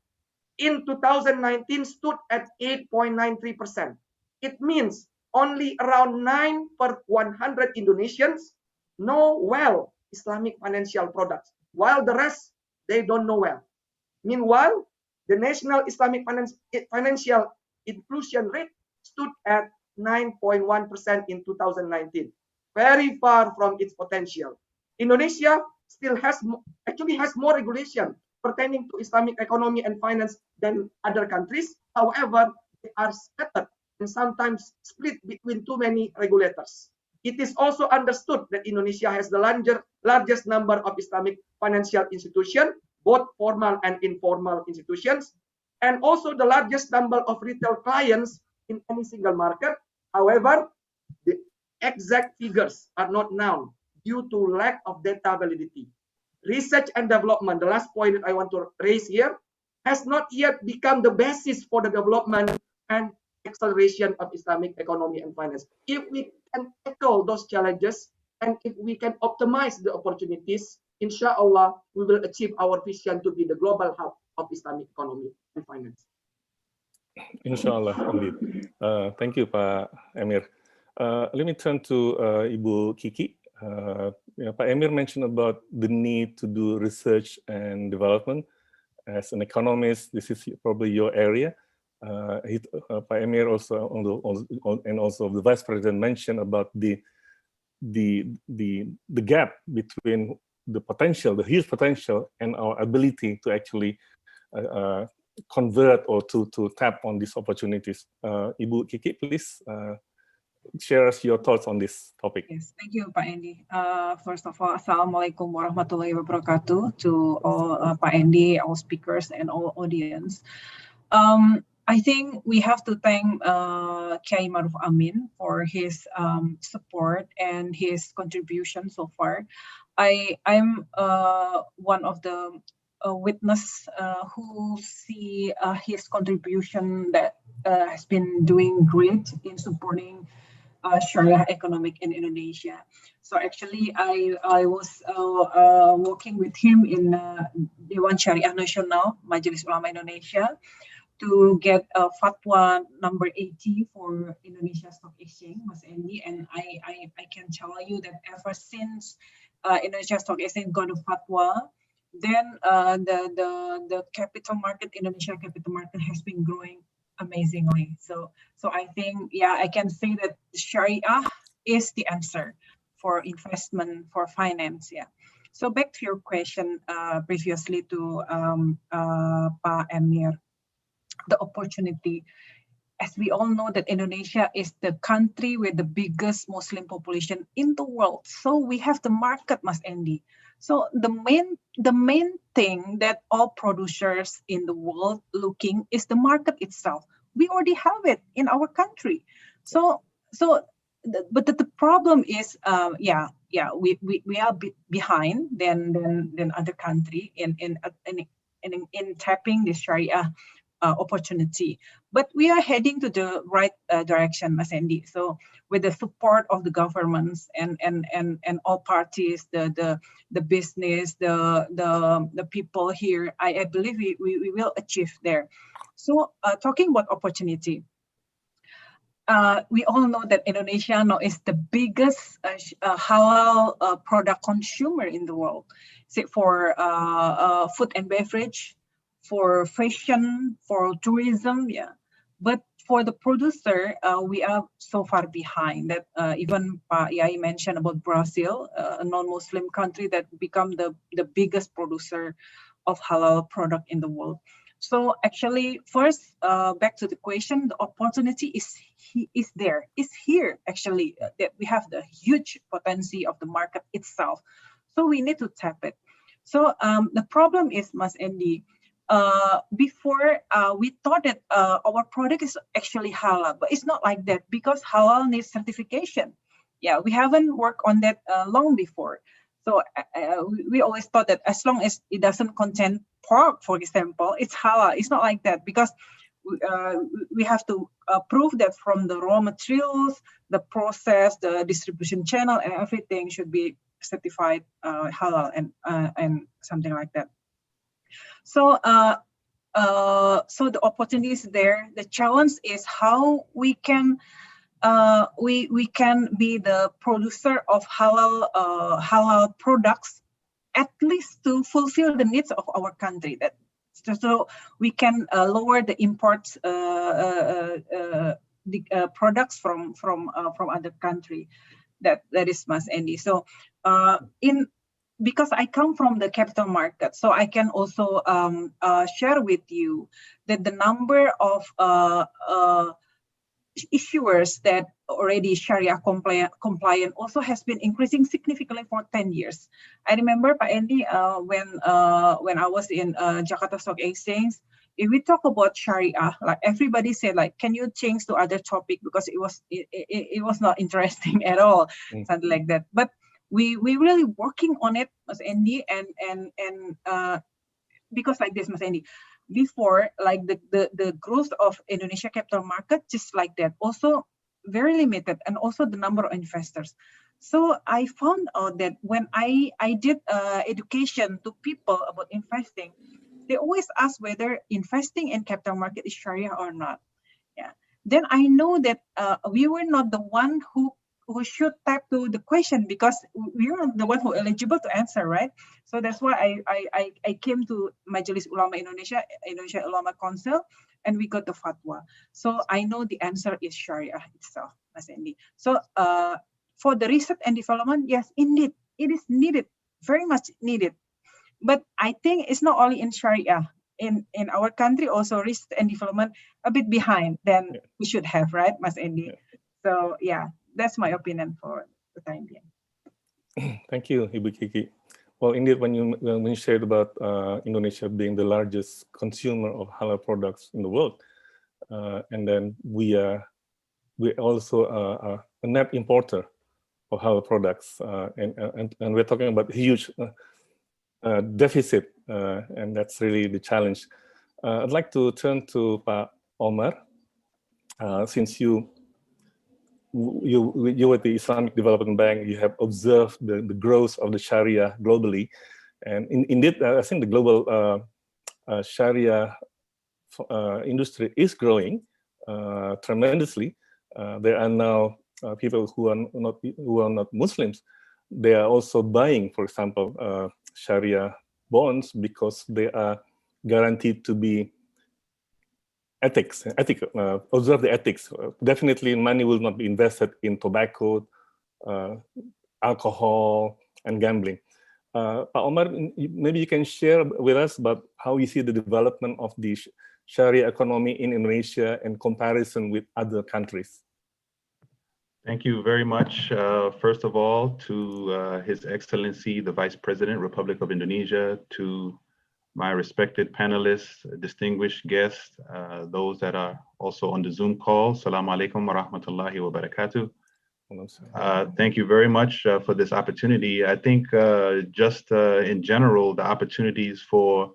in 2019 stood at 8.93%. It means only around 9 per 100 Indonesians know well Islamic financial products, while the rest, they don't know well. Meanwhile, the national Islamic financial inclusion rate stood at 9.1% in 2019, very far from its potential. Indonesia still has more regulation pertaining to Islamic economy and finance than other countries. However, they are scattered and sometimes split between too many regulators. It is also understood that Indonesia has the largest number of Islamic financial institutions, both formal and informal institutions, and also the largest number of retail clients in any single market. However, the exact figures are not known due to lack of data validity. Research and development, the last point that I want to raise here, has not yet become the basis for the development and acceleration of Islamic economy and finance. If we can tackle those challenges and if we can optimize the opportunities, inshallah, we will achieve our vision to be the global hub of Islamic economy and finance.
Inshallah, indeed. Thank you, Pak Emir. Let me turn to Ibu Kiki. Pak Emir mentioned about the need to do research and development. As an economist, this is probably your area. Pak Emir also and also the Vice President mentioned about the gap between the potential, the huge potential, and our ability to actually convert or to tap on these opportunities. Ibu Kiki, please share us your thoughts on this topic.
Yes, thank you, Pak Endy. First of all, Assalamualaikum warahmatullahi wabarakatuh to all Pak Endy, all speakers, and all audience. I think we have to thank Kiai Maruf Amin for his support and his contribution so far. I'm one of the witness who see his contribution that has been doing great in supporting Sharia economic in Indonesia. So actually, I was working with him in Dewan Syariah Nasional, Majelis Ulama Indonesia, to get a fatwa number 80 for Indonesia Stock Exchange, Mas Endy, and I can tell you that ever since Indonesia Stock Exchange got a fatwa, then the capital market, Indonesia capital market, has been growing amazingly. So I think, yeah, I can say that Sharia is the answer for investment, for finance. Yeah. So back to your question previously to Pa Emir, the opportunity. As we all know that Indonesia is the country with the biggest Muslim population in the world. So we have the market, Mas Endy. So the main thing that all producers in the world looking is the market itself. We already have it in our country. But the problem is, we are behind than other country in tapping the Sharia opportunity, but we are heading to the right direction, Mas Endy. So with the support of the governments and all parties, the business, the people here, I believe we will achieve there. So talking about opportunity, we all know that Indonesia now is the biggest halal product consumer in the world. Say for food and beverage, for fashion, for tourism, yeah. But for the producer, we are so far behind that even Pak Yai mentioned about Brazil, a non-Muslim country that become the biggest producer of halal product in the world. So actually, first, back to the question, the opportunity is there, is here actually, that we have the huge potential of the market itself. So we need to tap it. So the problem is, Mas Endy, before we thought that our product is actually halal, but it's not like that because halal needs certification. Yeah, we haven't worked on that long before. So we always thought that as long as it doesn't contain pork, for example, it's halal. It's not like that, because we have to prove that from the raw materials, the process, the distribution channel, and everything should be certified halal and something like that. So so the opportunity is there. The challenge is how we can we can be the producer of halal products, at least to fulfill the needs of our country. That so we can lower the imports products from other country. That is Mas Endy. So because I come from the capital market, so I can also share with you that the number of issuers that already Sharia compliant also has been increasing significantly for 10 years. I remember, Pak Endy, when I was in Jakarta Stock Exchange, if we talk about Sharia, like everybody said, like, can you change to other topic, because it was not interesting at all, something like that. But we really working on it, Mas Endy, and because like this, Mas Endy, before, like the growth of Indonesia capital market, just like that, also very limited, and also the number of investors. So I found out that when I did education to people about investing, they always ask whether investing in capital market is Sharia or not. Yeah. Then I know that we were not the one who should type to the question, because we are the one who are eligible to answer, right? So that's why I came to Majelis Ulama Indonesia Ulama Council, and we got the fatwa. So I know the answer is Sharia itself, Mas Endy. So for the research and development, yes, indeed, it is needed, very much needed. But I think it's not only in Sharia. In our country, also research and development a bit behind than we should have, right, Mas Endy? So yeah, that's my opinion for the time being.
Thank you, Ibu Kiki. Well, indeed, when you shared about Indonesia being the largest consumer of halal products in the world, and then we also are a net importer of halal products, and we're talking about huge deficit, and that's really the challenge. I'd like to turn to Pak Omar, since you at the Islamic Development Bank, you have observed the growth of the Sharia globally, and indeed, I think the global Sharia industry is growing tremendously. There are now people who are not Muslims. They are also buying, for example, Sharia bonds, because they are guaranteed to be ethical, observe the ethics. Definitely money will not be invested in tobacco, alcohol, and gambling. Pak Omar, maybe you can share with us about how you see the development of the Sharia economy in Indonesia in comparison with other countries.
Thank you very much. First of all, to His Excellency, the Vice President, Republic of Indonesia, to my respected panelists, distinguished guests, those that are also on the Zoom call. Assalamu alaikum wa rahmatullahi wa barakatuh. Thank you very much for this opportunity. I think just in general, the opportunities for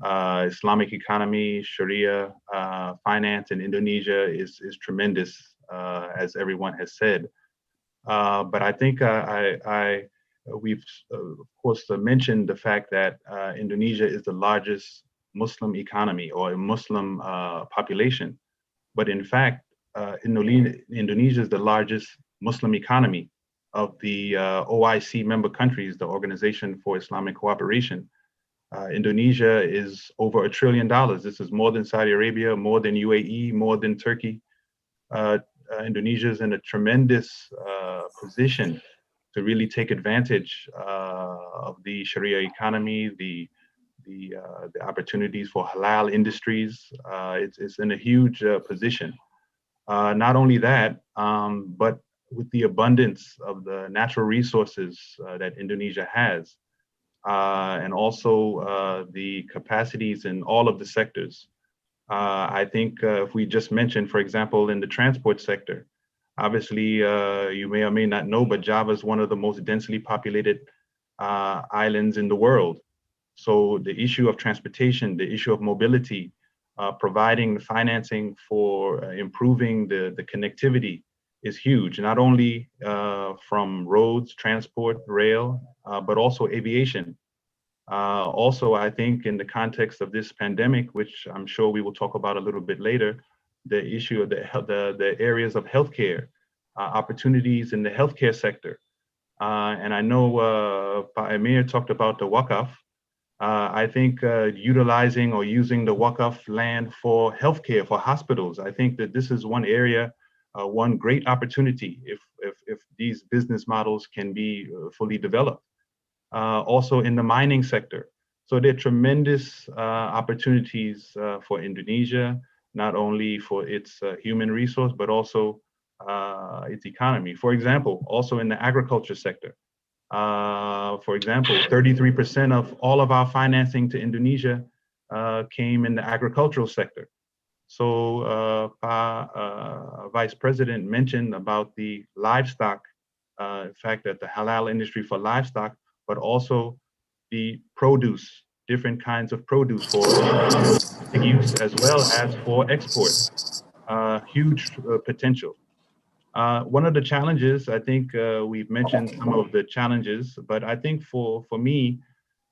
Islamic economy, Sharia, finance in Indonesia is tremendous, as everyone has said. But I think we've, of course, mentioned the fact that Indonesia is the largest Muslim economy or a Muslim population. But in fact, Indonesia is the largest Muslim economy of the OIC member countries, the Organization for Islamic Cooperation. Indonesia is over $1 trillion. This is more than Saudi Arabia, more than UAE, more than Turkey. Indonesia is in a tremendous position to really take advantage of the Sharia economy, the opportunities for halal industries. It's in a huge position. Not only that, but with the abundance of the natural resources that Indonesia has, and also the capacities in all of the sectors. I think if we just mention, for example, in the transport sector, obviously you may or may not know, but Java is one of the most densely populated islands in the world. So the issue of transportation, the issue of mobility, providing the financing for improving the connectivity is huge, not only from roads, transport, rail, but also aviation. Also, I think in the context of this pandemic, which I'm sure we will talk about a little bit later, the issue of the areas of healthcare, opportunities in the healthcare sector. And I know Emir talked about the Waqaf. I think utilizing or using the Waqaf land for healthcare, for hospitals, I think that this is one area, one great opportunity if these business models can be fully developed. Also in the mining sector. So there are tremendous opportunities for Indonesia, not only for its human resource, but also its economy. For example, also in the agriculture sector. For example, 33% of all of our financing to Indonesia came in the agricultural sector. So Vice President mentioned about the livestock, in fact that the halal industry for livestock, but also the produce, different kinds of produce for domestic use as well as for export. Huge potential. One of the challenges, I think we've mentioned some of the challenges, but I think for me,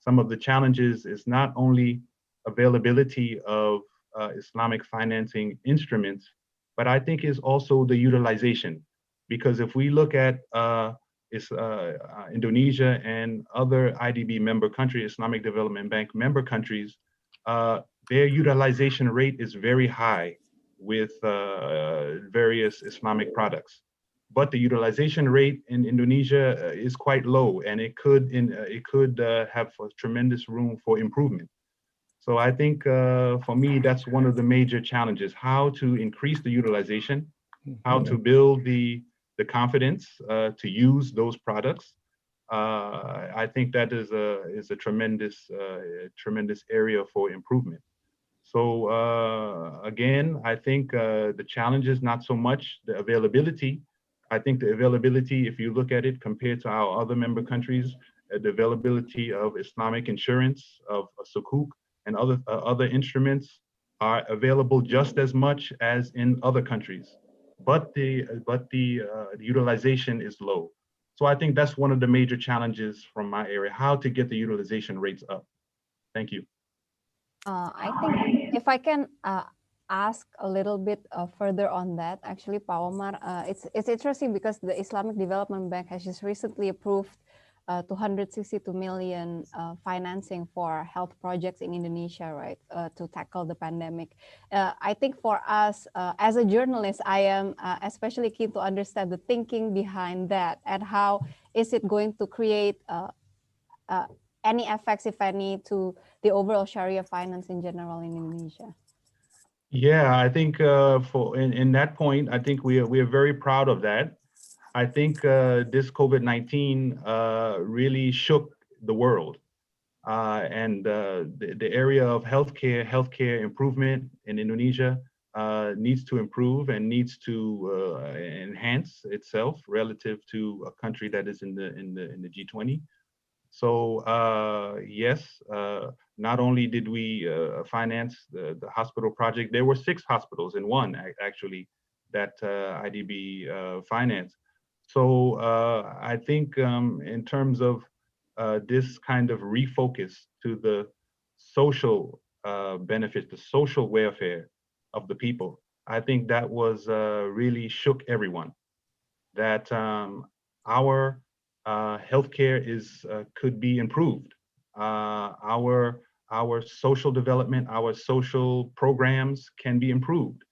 some of the challenges is not only availability of Islamic financing instruments, but I think is also the utilization. Because if we look at Indonesia and other IDB member countries, Islamic Development Bank member countries, their utilization rate is very high with various Islamic products. But the utilization rate in Indonesia is quite low, and it could have a tremendous room for improvement. So I think for me, that's one of the major challenges, how to increase the utilization, how to build the confidence to use those products. I think that is a tremendous area for improvement. So again, I think the challenge is not so much the availability. I think the availability, if you look at it compared to our other member countries, the availability of Islamic insurance, of sukuk, and other instruments are available just as much as in other countries. But the utilization is low. So I think that's one of the major challenges from my area, how to get the utilization rates up. Thank you.
I think if I can ask a little bit further on that, actually, Pa Omar, it's interesting because the Islamic Development Bank has just recently approved 262 million financing for health projects in Indonesia, right, to tackle the pandemic. I think for us, as a journalist, I am especially keen to understand the thinking behind that and how is it going to create any effects, if any, to the overall Sharia finance in general in Indonesia.
Yeah, I think in that point, I think we are very proud of that. I think this COVID-19 really shook the world, and the area of healthcare improvement in Indonesia needs to improve and needs to enhance itself relative to a country that is in the G20. So yes, not only did we finance the hospital project, there were 6 hospitals in one actually that IDB financed. So I think in terms of this kind of refocus to the social benefits, the social welfare of the people, I think that was really shook everyone. That our healthcare could be improved. Our social development, our social programs can be improved.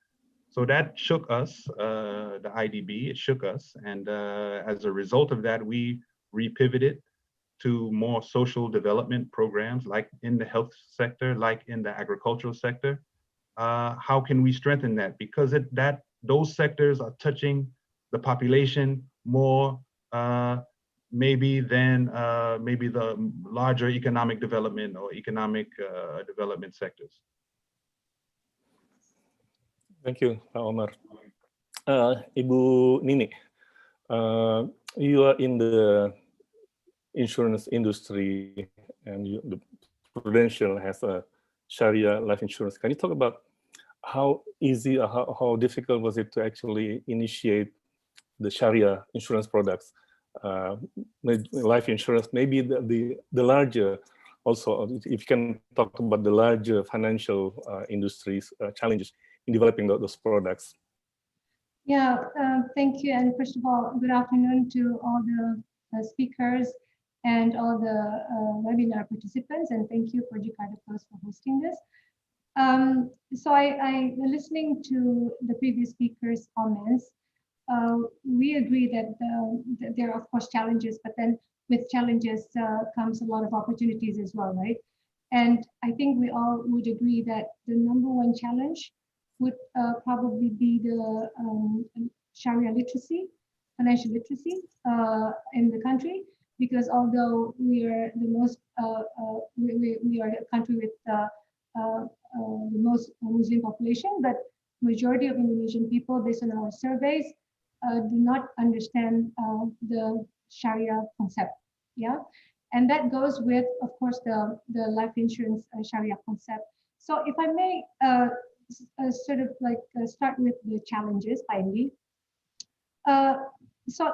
So that shook us, the IDB, it shook us. And as a result of that, we repivoted to more social development programs, like in the health sector, like in the agricultural sector. How can we strengthen that? Because those sectors are touching the population more maybe than maybe the larger economic development or economic development sectors.
Thank you, Omar. Ibu Nini, you are in the insurance industry, and the Prudential has a Sharia life insurance. Can you talk about how easy or how difficult was it to actually initiate the Sharia insurance products, life insurance, maybe the larger, also if you can talk about the larger financial industries challenges in developing those products.
Yeah, thank you. And first of all, good afternoon to all the speakers and all the webinar participants. And thank you for Jakarta Post for hosting this. So I listening to the previous speakers' comments, we agree that there are of course challenges, but then with challenges comes a lot of opportunities as well, right? And I think we all would agree that the number one challenge would probably be the Sharia literacy, financial literacy in the country, because although we are the most, we are a country with the most Muslim population, but majority of Indonesian people, based on our surveys, do not understand the Sharia concept. Yeah, and that goes with, of course, the life insurance Sharia concept. So if I may sort of like start with the challenges, Endy. So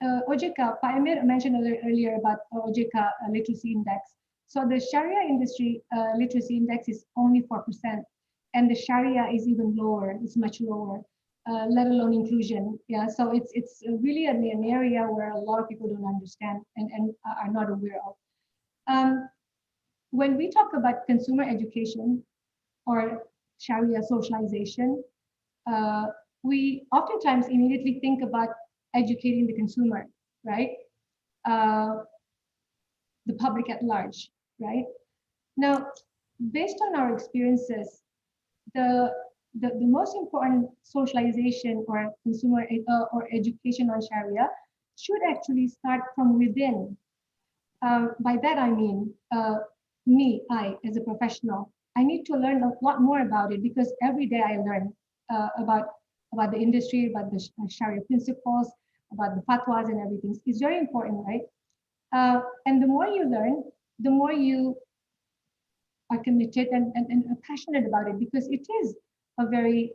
OJK, Pak Emir mentioned earlier about OJK literacy index. So the Sharia industry literacy index is only 4%, and the Sharia is even lower, it's much lower, let alone inclusion. Yeah, so it's really an area where a lot of people don't understand and are not aware of. When we talk about consumer education or Sharia socialization, we oftentimes immediately think about educating the consumer, right? The public at large, right? Now, based on our experiences, the most important socialization or consumer or education on Sharia should actually start from within. By that I mean, I as a professional, I need to learn a lot more about it, because every day I learn about the industry, about the Sharia principles, about the fatwas and everything. It's very important, right? And the more you learn, the more you are committed and passionate about it, because it is a very,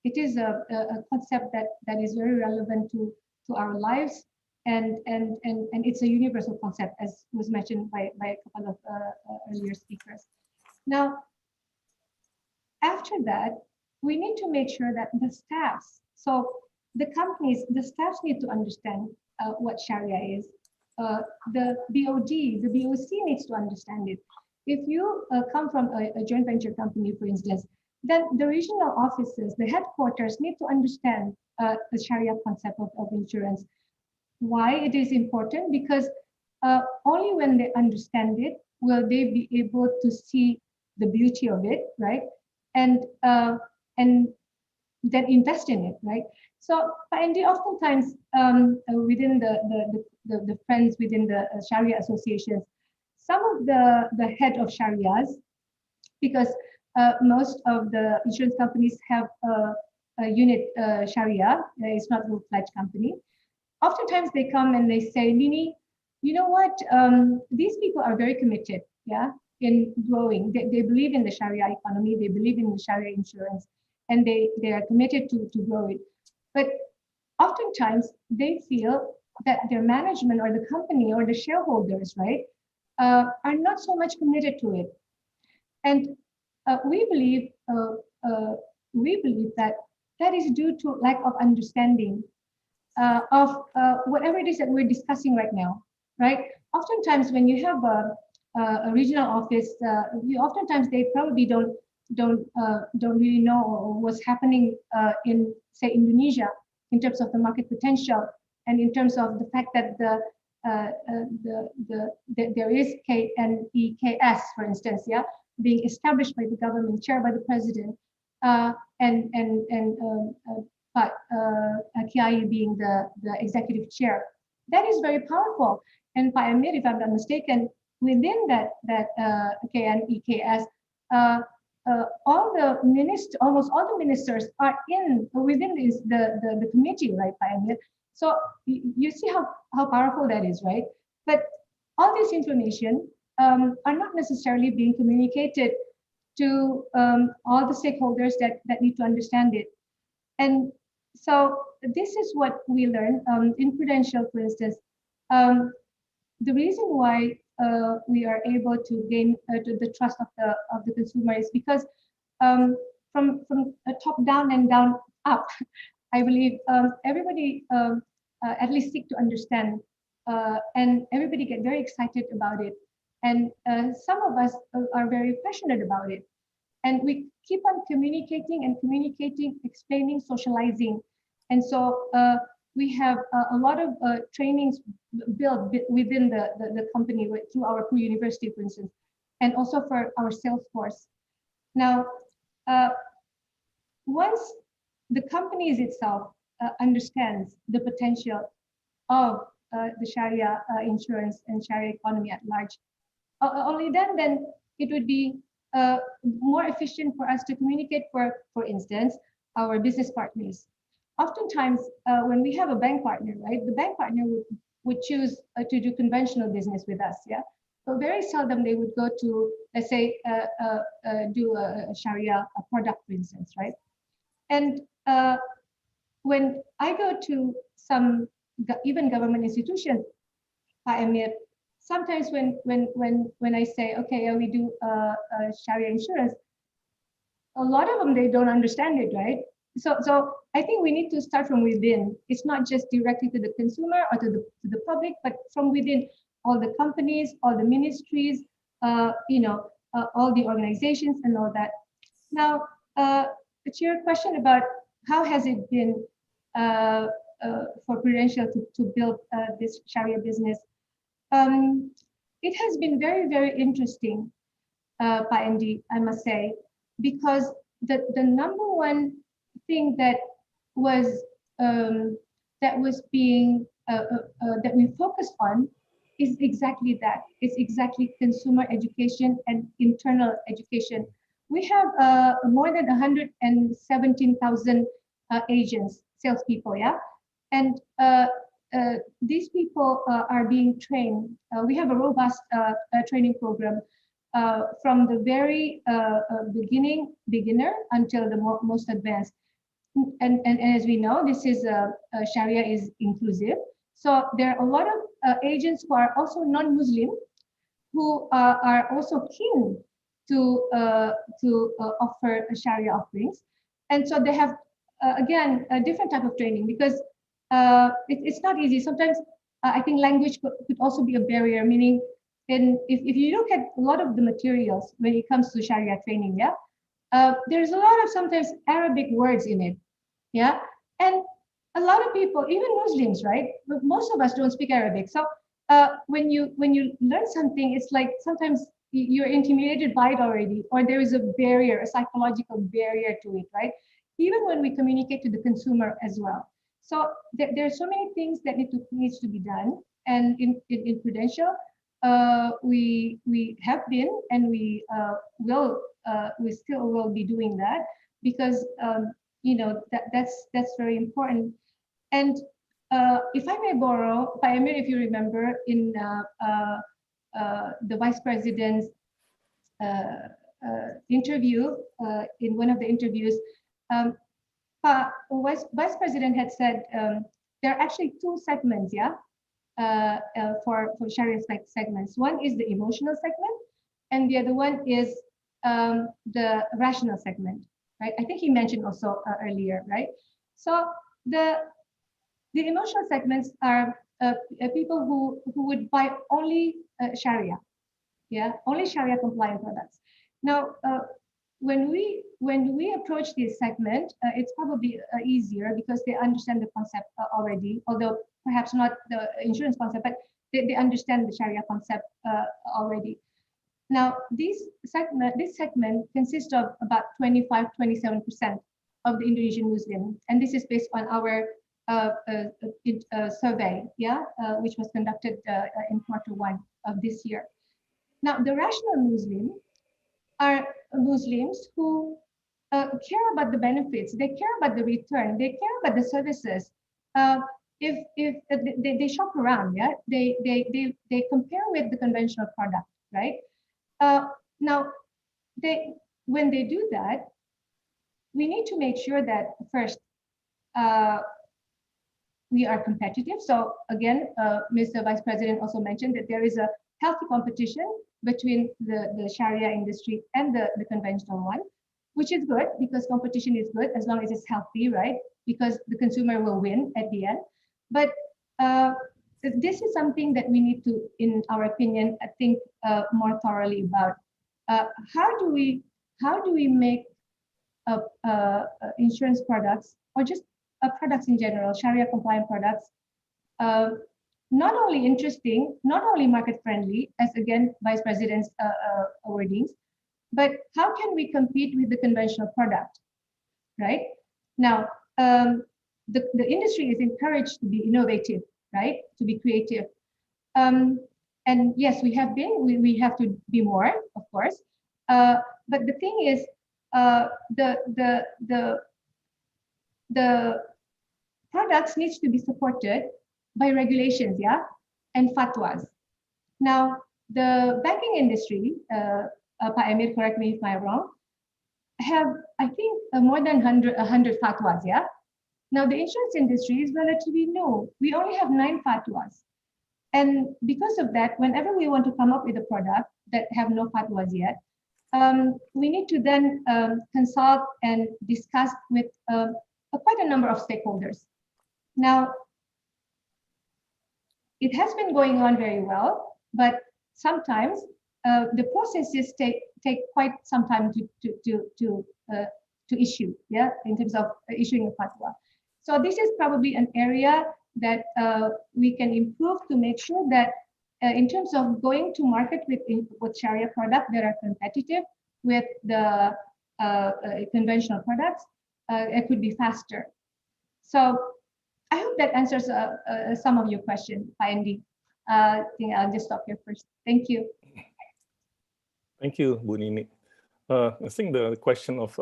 it is a concept that is very relevant to our lives, and it's a universal concept, as was mentioned by a couple of earlier speakers. Now, after that, we need to make sure that the staffs, so the companies, the staffs need to understand what Sharia is. The BOD, the BOC needs to understand it. If you come from a joint venture company, for instance, then the regional offices, the headquarters need to understand the Sharia concept of insurance. Why it is important? Because only when they understand it will they be able to see the beauty of it, right? And then invest in it, right? So, Endy, oftentimes within the friends within the Sharia associations, some of the head of Sharias, because most of the insurance companies have a unit Sharia, it's not a full-fledged company. Oftentimes they come and they say, Nini, you know what? These people are very committed, yeah, in growing. They believe in the Sharia economy, they believe in the Sharia insurance, and they are committed to grow it. But oftentimes they feel that their management or the company or the shareholders, right, are not so much committed to it. And we believe that that is due to lack of understanding of whatever it is that we're discussing right now, right? Oftentimes when you have a regional office, oftentimes they probably don't really know what's happening in, say, Indonesia, in terms of the market potential, and in terms of the fact that there is KNEKS, for instance, yeah, being established by the government, chaired by the president, and Kiai being the executive chair. That is very powerful. And Pak Emir, if I'm not mistaken, within that KNEKS, almost all the ministers are within the committee, right, Pak Emir? So you see how powerful that is, right? But all this information are not necessarily being communicated to all the stakeholders that need to understand it. And so this is what we learned in Prudential, for instance. The reason why we are able to gain the trust of the consumer is because from a top down and down up, I believe everybody at least seek to understand, and everybody get very excited about it. And some of us are very passionate about it. And we keep on communicating and communicating, explaining, socializing. And so we have a lot of trainings built within the company through our crew university, for instance, and also for our sales force. Now, once the companies itself understands the potential of the Sharia insurance and Sharia economy at large, only then it would be more efficient for us to communicate, for instance, our business partners. Oftentimes, when we have a bank partner, right, the bank partner would choose to do conventional business with us, yeah. So very seldom they would go to, let's say, do a Sharia product, for instance, right? And when I go to some even government institutions, Emir, sometimes when I say, okay, we do Sharia insurance, a lot of them, they don't understand it, right? So I think we need to start from within. It's not just directly to the consumer or to the public, but from within all the companies, all the ministries, all the organizations and all that. Now, to your question about how has it been for Prudential to build this Sharia business, it has been very, very interesting, Endy, I must say, because the number one thing that we focused on is exactly that. It's exactly consumer education and internal education. We have more than 117,000 agents, salespeople, yeah, and these people are being trained. We have a robust training program from the very beginner until the most advanced. And as we know, this is Sharia is inclusive. So there are a lot of agents who are also non-Muslim, who are also keen to offer Sharia offerings. And so they have, again, a different type of training, because it's not easy. Sometimes I think language could also be a barrier, meaning if you look at a lot of the materials when it comes to Sharia training, yeah, there's a lot of sometimes Arabic words in it, yeah, and a lot of people, even Muslims, right? But most of us don't speak Arabic. So when you learn something, it's like sometimes you're intimidated by it already, or there is a barrier, a psychological barrier to it, right? Even when we communicate to the consumer as well. So there are so many things that needs to be done, and in Prudential, we have been, and we still will be doing that, because that's very important. And if I may borrow, Emir, if you remember, in the Vice President's interview, in one of the interviews, Vice President had said there are actually two segments, yeah, for Sharia segments. One is the emotional segment, and the other one is the rational segment, right? I think he mentioned also earlier, right? So the emotional segments are people who would buy only Sharia, yeah, only Sharia compliant products. Now, when we approach this segment, it's probably easier because they understand the concept already, although perhaps not the insurance concept, but they understand the Sharia concept already. Now, this segment consists of about 25-27% of the Indonesian Muslim, and this is based on our survey, yeah, which was conducted in Q1 of this year. Now, the rational Muslim are Muslims who care about the benefits, they care about the return, they care about the services. if they shop around, yeah, they compare with the conventional product, right? Now, when they do that, we need to make sure that first we are competitive. So again, Mr. Vice President also mentioned that there is a healthy competition between the Sharia industry and the conventional one, which is good because competition is good as long as it's healthy, right? Because the consumer will win at the end. But this is something that we need to, in our opinion, think more thoroughly about. How do we make insurance products or just products in general, Sharia compliant products, not only interesting, not only market friendly, as again Vice President's wordings, but how can we compete with the conventional product, right? Now, the industry is encouraged to be innovative, right? To be creative. And yes, we have to be more, of course. But the thing is, the products needs to be supported by regulations, yeah, and fatwas. Now, the banking industry, Pak Emir, correct me if I'm wrong, have, I think, more than 100 fatwas, yeah? Now, the insurance industry is relatively new. We only have 9 fatwas. And because of that, whenever we want to come up with a product that have no fatwas yet, we need to then consult and discuss with quite a number of stakeholders. Now, it has been going on very well, but sometimes the processes take quite some time to issue, yeah, in terms of issuing a fatwa. So this is probably an area that we can improve to make sure that in terms of going to market with Sharia products that are competitive with the conventional products, it could be faster. So I hope that answers some of your questions, Endy. I think I'll just stop here first. Thank you.
Thank you, Bu Nini. I think the question of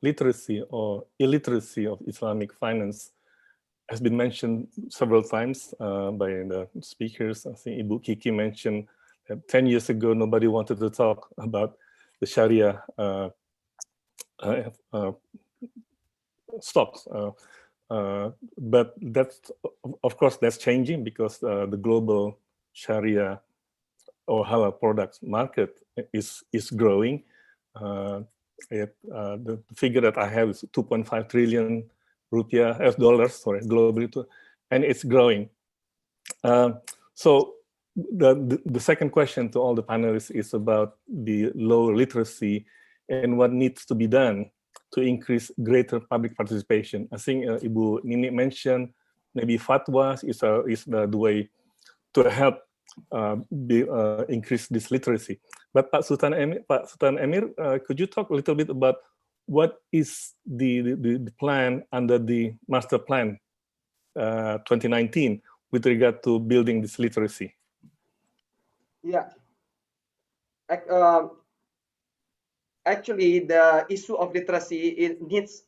literacy or illiteracy of Islamic finance has been mentioned several times by the speakers. I think Ibu Kiki mentioned that 10 years ago, nobody wanted to talk about the Sharia stocks. But that's, of course, that's changing because the global Sharia or halal products market is growing. The figure that I have is 2.5 trillion rupiah, dollars, sorry, globally, and it's growing. So the second question to all the panelists is about the low literacy and what needs to be done to increase greater public participation. I think Ibu Nini mentioned maybe fatwas is the way to help increase this literacy. But Pak Sutan Emir, could you talk a little bit about what is the plan under the master plan 2019 with regard to building this literacy?
Yeah. Actually, the issue of literacy, it needs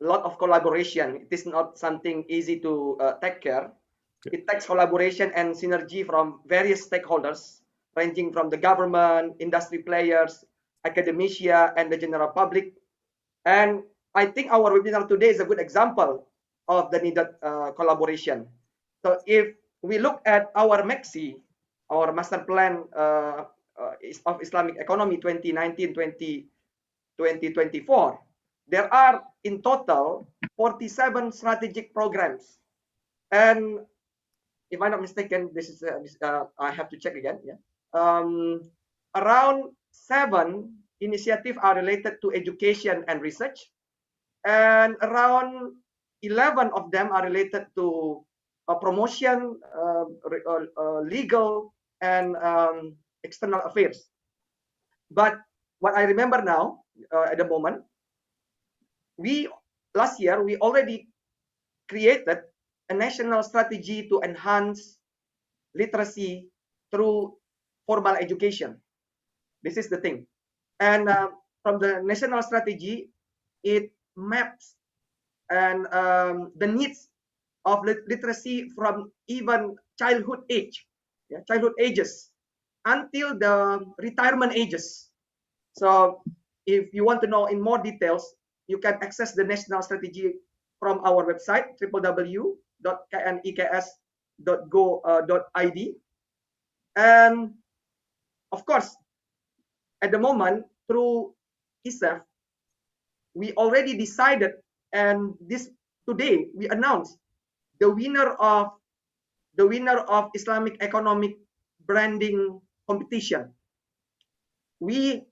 a lot of collaboration. It is not something easy to take care. Okay. It takes collaboration and synergy from various stakeholders, ranging from the government, industry players, academia, and the general public. And I think our webinar today is a good example of the needed collaboration. So if we look at our MEXI, our Master Plan of Islamic Economy 2019-2024, there are in total 47 strategic programs. And if I'm not mistaken, this is I have to check again. Yeah, around 7 initiatives are related to education and research, and around 11 of them are related to promotion, legal, and external affairs. But what I remember now, at the moment, last year we already created a national strategy to enhance literacy through formal education. This is the thing. And from the national strategy, it maps and the needs of literacy from even childhood age, childhood ages, until the retirement ages. So if you want to know in more details, you can access the national strategy from our website, www.kneks.go.id. And of course, at the moment, through ISEF, we already decided, and today we announced the winner of Islamic economic branding competition. We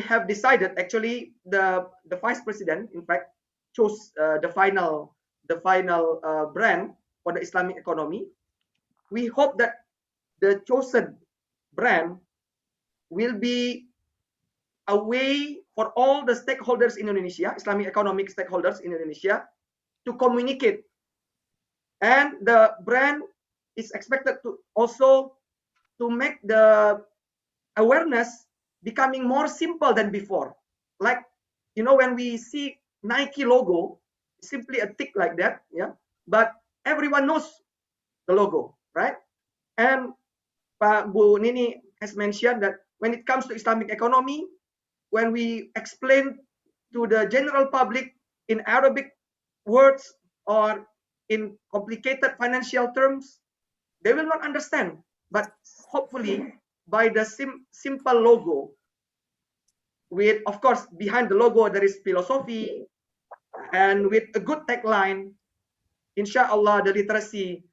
have decided, actually the vice president in fact chose the final brand for the Islamic economy. We hope that the chosen brand will be a way for all the stakeholders in Indonesia, Islamic economic stakeholders in Indonesia, to communicate. And the brand is expected to also to make the awareness becoming more simple than before. Like, when we see Nike logo, simply a tick like that, but everyone knows the logo, right? And Bu Nini has mentioned that when it comes to Islamic economy, when we explain to the general public in Arabic words or in complicated financial terms, they will not understand. But hopefully, by the simple logo, with, of course, behind the logo there is philosophy, and with a good tagline, inshallah, the literacy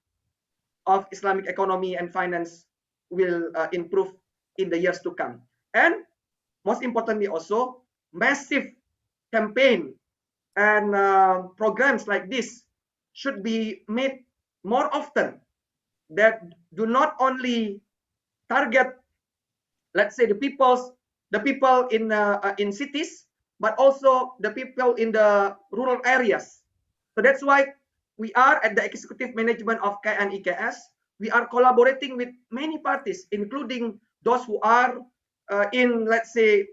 of Islamic economy and finance will improve in the years to come. And most importantly, also massive campaign and programs like this should be made more often, that do not only target, let's say, the people in cities, but also the people in the rural areas. So that's why we are at the executive management of KNEKS. We are collaborating with many parties, including those who are in, let's say,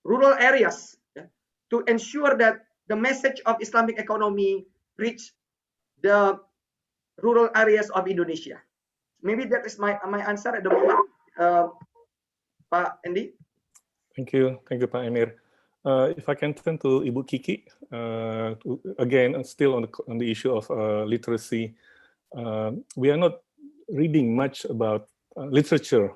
rural areas, to ensure that the message of Islamic economy reach the rural areas of Indonesia. Maybe that is my answer at the moment, Pak Endy.
Thank you, Pak Emir. If I can turn to Ibu Kiki, again, still on the issue of literacy. We are not reading much about literature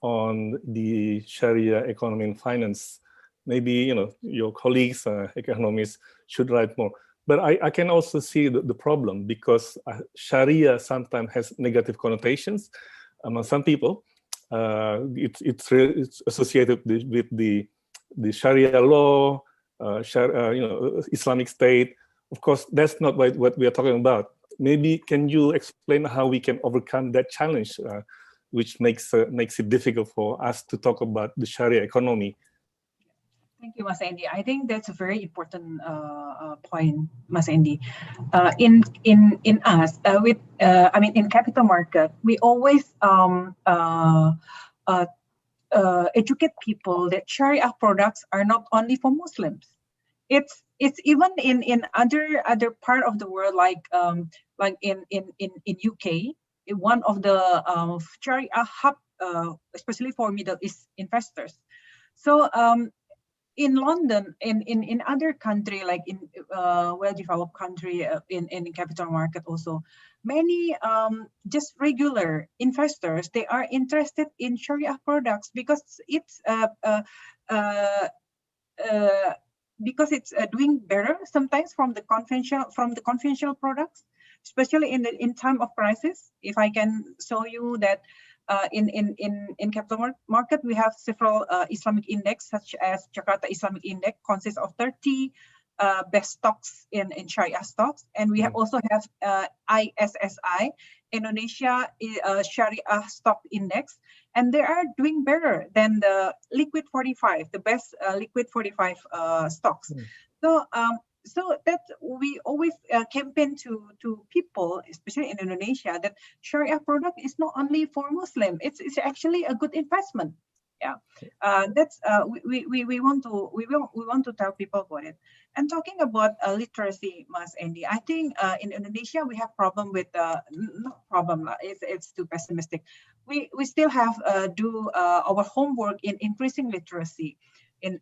on the Sharia economy and finance. Maybe your colleagues, economists, should write more. But I can also see the problem, because Sharia sometimes has negative connotations among some people. It's associated with the Sharia law, Islamic State. Of course, that's not what we are talking about. Maybe can you explain how we can overcome that challenge, which makes it difficult for us to talk about the Sharia economy?
Thank you, Mas Endy. I think that's a very important point, Mas Endy. In capital market, we always educate people that Sharia products are not only for Muslims. It's even in other part of the world, like in UK, one of the Sharia hub, especially for Middle East investors. So in London, in other country, like in well-developed country, in capital market also, many just regular investors, they are interested in Sharia products because it's doing better sometimes from the conventional products, especially in time of crisis. If I can show you that. In capital market, we have several Islamic index, such as Jakarta Islamic Index, consists of 30 best stocks in Sharia stocks, and we also have ISSI, Indonesia Sharia Stock Index, and they are doing better than the Liquid 45, the best Liquid 45 stocks. So that we always campaign to people, especially in Indonesia, that Sharia product is not only for Muslim, it's actually a good investment. Yeah, that's we want to tell people about it. And talking about literacy, Mas Endy, I think in Indonesia we have problem with not problem. It's too pessimistic. We still have do our homework in increasing literacy. In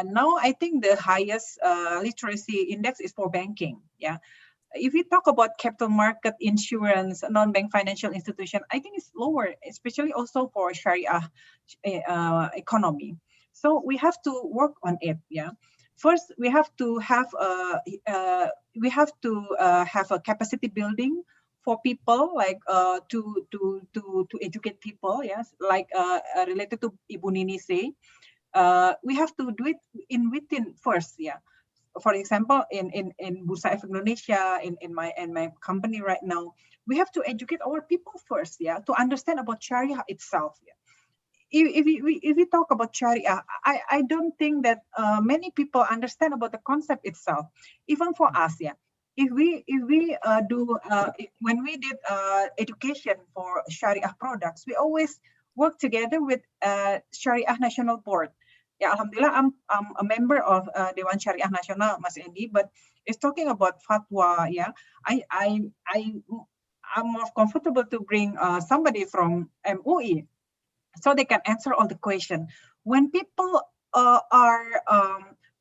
now, I think the highest literacy index is for banking. Yeah. If we talk about capital market, insurance, non-bank financial institution, I think it's lower, especially also for Sharia economy. So we have to work on it. Yeah. First, we have to have a capacity building for people, like to educate people. Yes, like related to Ibu Nini say, we have to do it within first. Yeah. For example, in Bursa Efek Indonesia, in my company right now, we have to educate our people first, yeah, to understand about Sharia itself. Yeah. If we talk about Sharia, I don't think that many people understand about the concept itself. Even for us, yeah. If we when we did education for Sharia products, we always work together with Sharia National Board. Yeah, alhamdulillah, I'm a member of Dewan Syariah Nasional, Mas Endy, but it's talking about fatwa. Yeah, I'm more comfortable to bring somebody from MUI, so they can answer all the question. When people are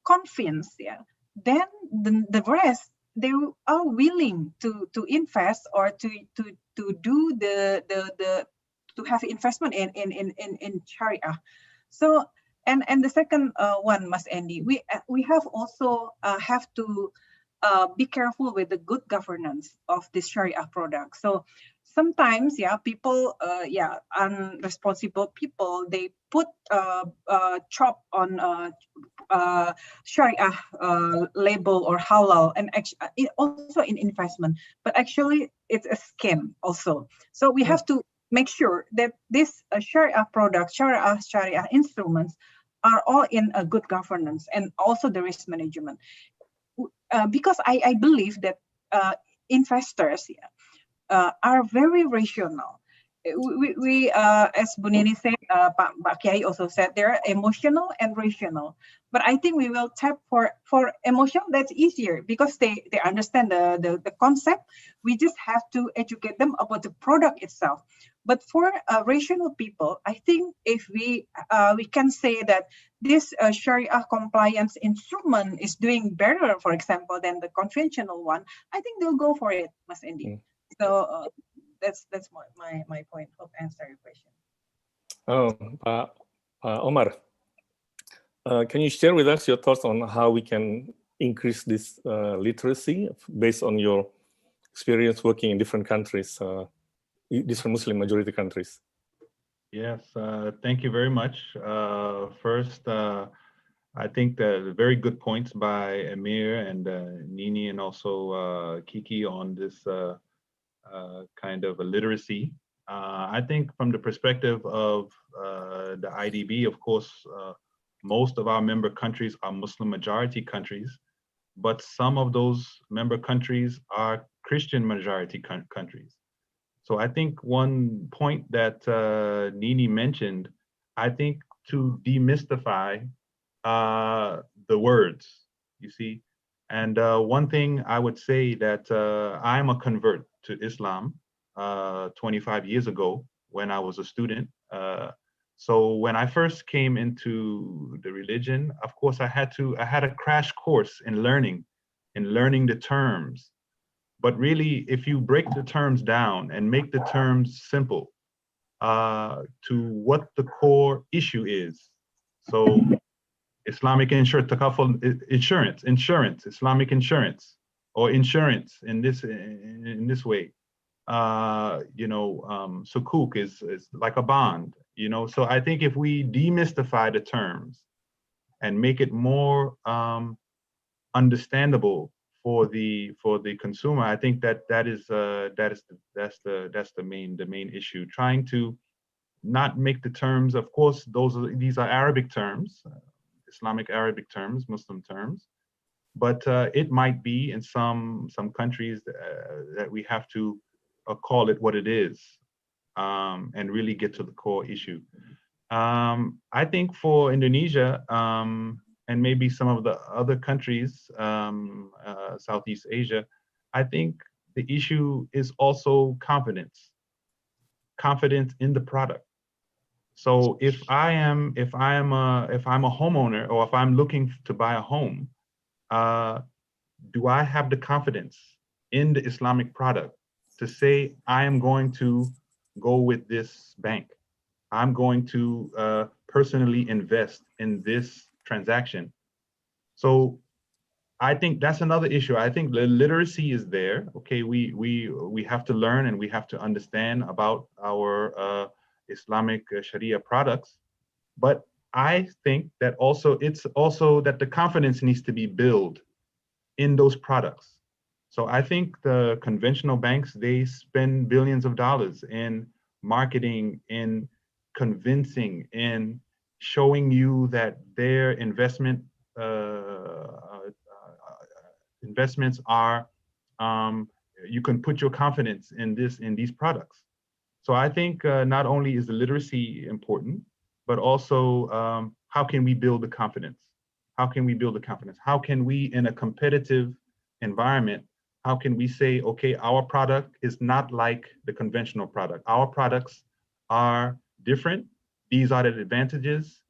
convinced, yeah, then the rest, they are willing to invest or to do to have investment in Sharia. So. And the second one, Mas Endy, we have also have to be careful with the good governance of this Sharia product. So sometimes, yeah, people, unresponsible people, they put chop on Sharia label or halal, and also in investment, but actually it's a scam also. So we have to make sure that this Sharia products, Sharia instruments are all in a good governance and also the risk management. Because I believe that investors are very rational. We as Bu Nini said, Pak Kiai also said, they're emotional and rational. But I think we will tap for emotional. That's easier because they understand the concept. We just have to educate them about the product itself. But for rational people, I think if we can say that this Sharia compliance instrument is doing better, for example, than the conventional one, I think they'll go for it, Mas Endy. So that's my point. Hope answer your question.
Omar, can you share with us your thoughts on how we can increase this literacy based on your experience working in different countries, different Muslim majority countries?
Yes, thank you very much. First, I think the very good points by Emir and Nini and also Kiki on this kind of a literacy. I think from the perspective of the IDB, of course, most of our member countries are Muslim majority countries, but some of those member countries are Christian majority countries. So I think one point that Nini mentioned, I think to demystify the words, you see. And one thing I would say that I'm a convert to Islam 25 years ago when I was a student. So when I first came into the religion, of course, I had a crash course in learning the terms. But really, if you break the terms down and make the terms simple to what the core issue is, so Islamic insurance, Islamic insurance, or insurance in this way. Sukuk is like a bond, So I think if we demystify the terms and make it more understandable for the consumer, I think that's the main issue. Trying to not make the terms, of course, these are Arabic terms, Islamic Arabic terms, Muslim terms, but it might be in some countries that we have to call it what it is, and really get to the core issue. I think for Indonesia and maybe some of the other countries, Southeast Asia, I think the issue is also confidence in the product. So if I'm a homeowner, or if I'm looking to buy a home, do I have the confidence in the Islamic product to say I am going to go with this bank? I'm going to personally invest in this transaction. So I think that's another issue. I think the literacy is there. Okay, we have to learn and we have to understand about our Islamic Sharia products. But I think that it's also that the confidence needs to be built in those products. So I think the conventional banks, they spend billions of dollars in marketing, in convincing, in showing you that their investments are, you can put your confidence in these products. So I think not only is the literacy important, but also how can we build the confidence? How can we build the confidence? How can we, in a competitive environment, how can we say, okay, our product is not like the conventional product. Our products are different. These are the advantages.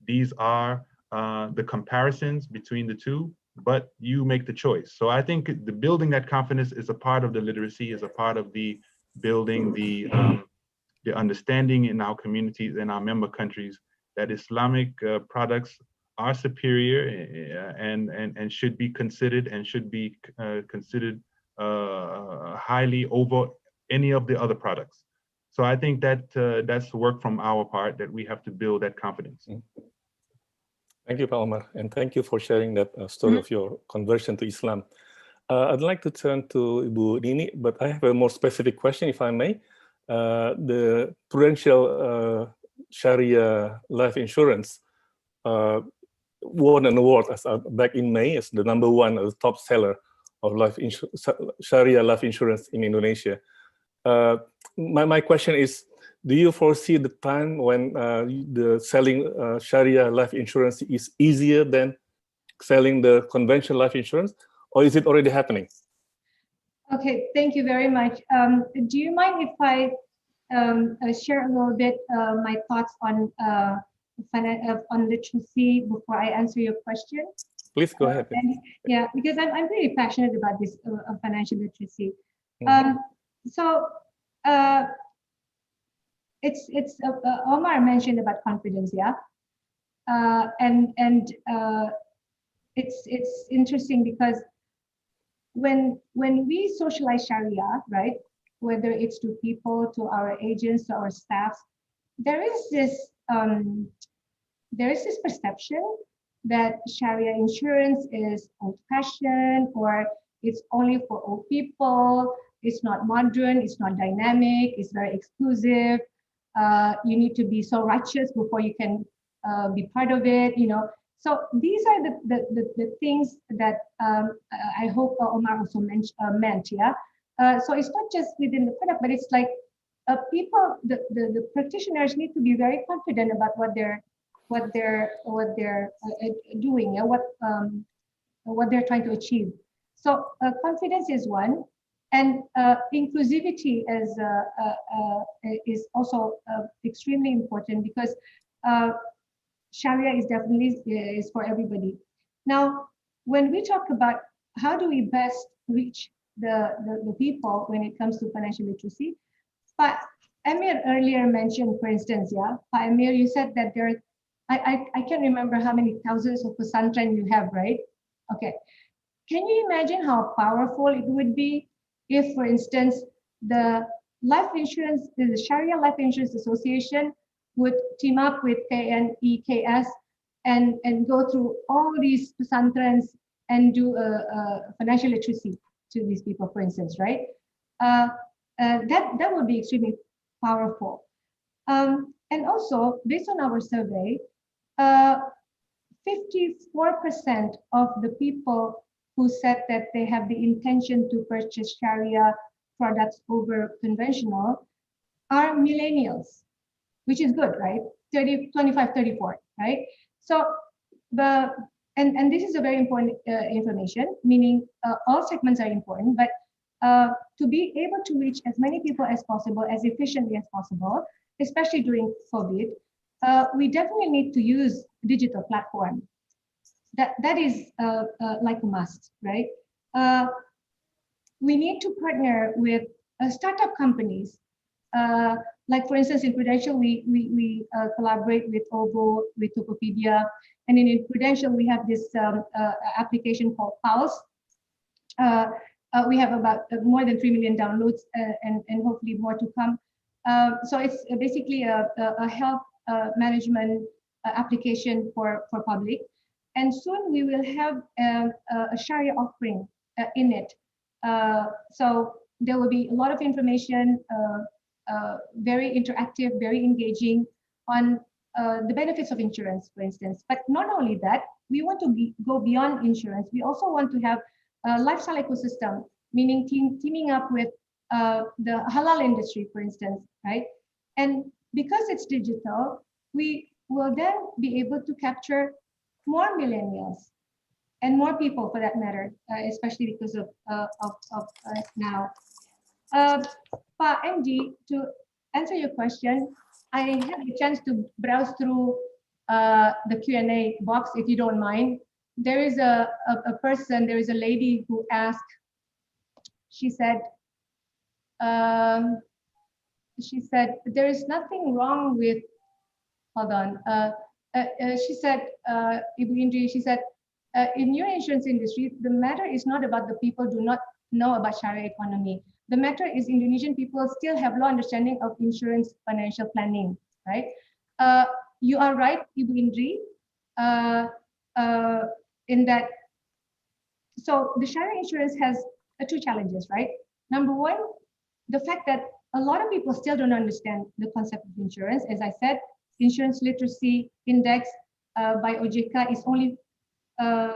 These are the comparisons between the two, but you make the choice. So I think the building that confidence is a part of the literacy, is a part of the building the understanding in our communities, in our member countries, that Islamic products are superior and should be considered highly over any of the other products. So I think that that's work from our part, that we have to build that confidence.
Thank you, Omar, and thank you for sharing that story of your conversion to Islam. I'd like to turn to Ibu Nini, but I have a more specific question, if I may. The Prudential Sharia life insurance won an award back in May as the #1 as top seller of Sharia life insurance in Indonesia. My question is, do you foresee the time when the selling Sharia life insurance is easier than selling the conventional life insurance, or is it already happening?
Okay, thank you very much. Do you mind if I share a little bit my thoughts on literacy before I answer your question?
Please go ahead.
Yeah, because I'm really passionate about this financial literacy. So it's Omar mentioned about confidence, yeah, and it's interesting because when we socialize Sharia, right, whether it's to people, to our agents, to our staff, there is this perception that Sharia insurance is old-fashioned, or it's only for old people. It's not modern. It's not dynamic. It's very exclusive. You need to be so righteous before you can be part of it. You know. So these are the things that I hope Omar also meant. Yeah. So it's not just within the product, but it's like people, the practitioners need to be very confident about what they're doing, yeah, what they're trying to achieve. So confidence is one, and inclusivity is also extremely important, because Sharia is definitely is for everybody. Now, when we talk about how do we best reach the people when it comes to financial literacy, but Emir earlier mentioned, for instance, yeah, Emir, you said that there are, I can't remember how many thousands of pesantren you have, right? Okay. Can you imagine how powerful it would be if, for instance, the life insurance, the Sharia Life Insurance Association would team up with KNEKS and go through all these pesantrens and do financial literacy to these people, for instance, right? That would be extremely powerful. And also, based on our survey, 54% of the people who said that they have the intention to purchase Sharia products over conventional are millennials, which is good, right? 2534, right? So and this is a very important information, meaning all segments are important, but to be able to reach as many people as possible, as efficiently as possible, especially during COVID, we definitely need to use digital platform. That is like a must, right? We need to partner with startup companies. Like for instance, in Prudential, we collaborate with OVO, with Tokopedia, and in Prudential, we have this application called Pulse. We have about more than 3 million downloads and hopefully more to come. So it's basically a health management application for public. And soon we will have a Sharia offering in it. So there will be a lot of information, very interactive, very engaging on the benefits of insurance, for instance. But not only that, we want to go beyond insurance. We also want to have a lifestyle ecosystem, meaning teaming up with the halal industry, for instance, right? And because it's digital, we will then be able to capture more millennials and more people, for that matter, especially because of now. Pa Endy, to answer your question, I had the chance to browse through the Q&A box, if you don't mind. There is a person, there is a lady who asked, she said, there is nothing wrong with, hold on, she said, Ibu Indri, she said, in your insurance industry, the matter is not about the people do not know about Sharia economy. The matter is Indonesian people still have low understanding of insurance financial planning, right? You are right, Ibu Indri, in that, so the Sharia insurance has two challenges, right? Number one, the fact that a lot of people still don't understand the concept of insurance. As I said, insurance literacy index by OJK is only 4%.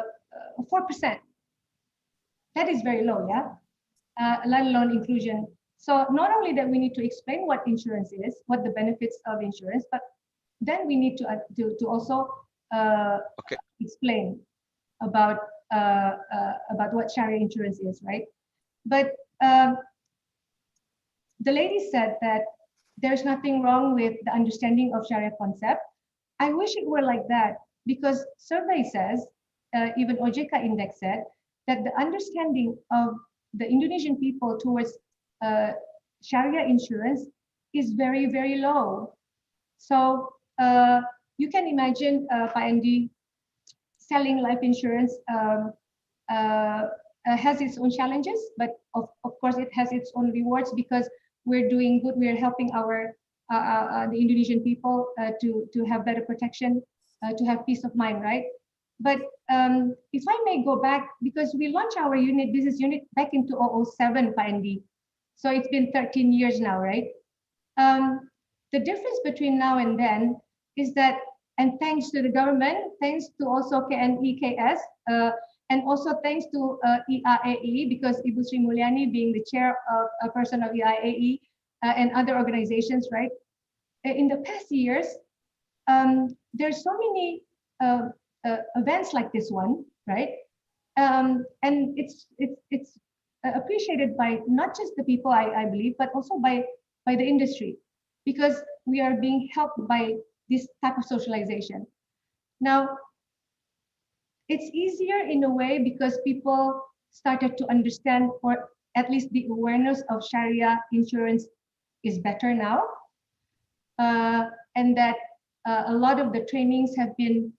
That is very low, yeah? Let alone inclusion. So not only that we need to explain what insurance is, what the benefits of insurance, but then we need to also explain about what Sharia insurance is, right? But the lady said that there's nothing wrong with the understanding of Sharia concept. I wish it were like that, because survey says, even OJK index said, that the understanding of the Indonesian people towards Sharia insurance is very, very low. So you can imagine, Pak Endy, selling life insurance has its own challenges, but of course it has its own rewards, because we're doing good, we're helping our the Indonesian people to have better protection, to have peace of mind, right? But if I may go back, because we launched our business unit back in 2007, Pak Endy. So it's been 13 years now, right? The difference between now and then is that, and thanks to the government, thanks to also KNEKS, and also thanks to IAEI, because Ibu Sri Mulyani being the chair of a person of IAEI and other organizations, right? In the past years, there's so many events like this one, right? And it's appreciated by not just the people, I believe, but also by the industry, because we are being helped by this type of socialization. Now, it's easier in a way because people started to understand, or at least the awareness of Sharia insurance is better now, and that a lot of the trainings have been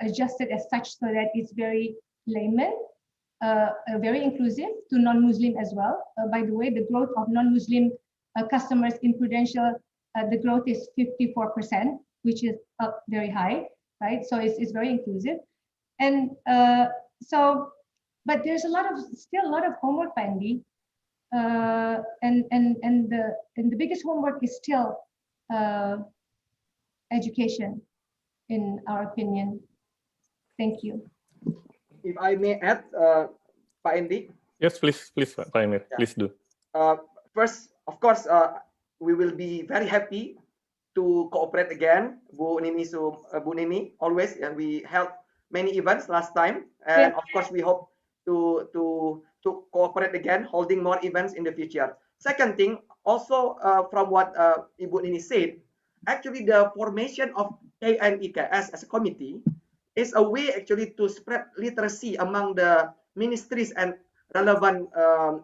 adjusted as such so that it's very layman, very inclusive to non-Muslim as well. By the way, the growth of non-Muslim customers in Prudential, the growth is 54%, which is very high, right? So it's very inclusive. And so, but there's still a lot of homework, Endy, and the biggest homework is still education, in our opinion. Thank you.
If I may add, Pak Endy.
Yes, please, Pak Emir, please do.
First, of course, we will be very happy to cooperate again, Bu Nini, always, and we held many events last time, and of course we hope to cooperate again, holding more events in the future. Second thing, also from what Ibu Nini said, actually the formation of KNEKS as a committee is a way actually to spread literacy among the ministries and relevant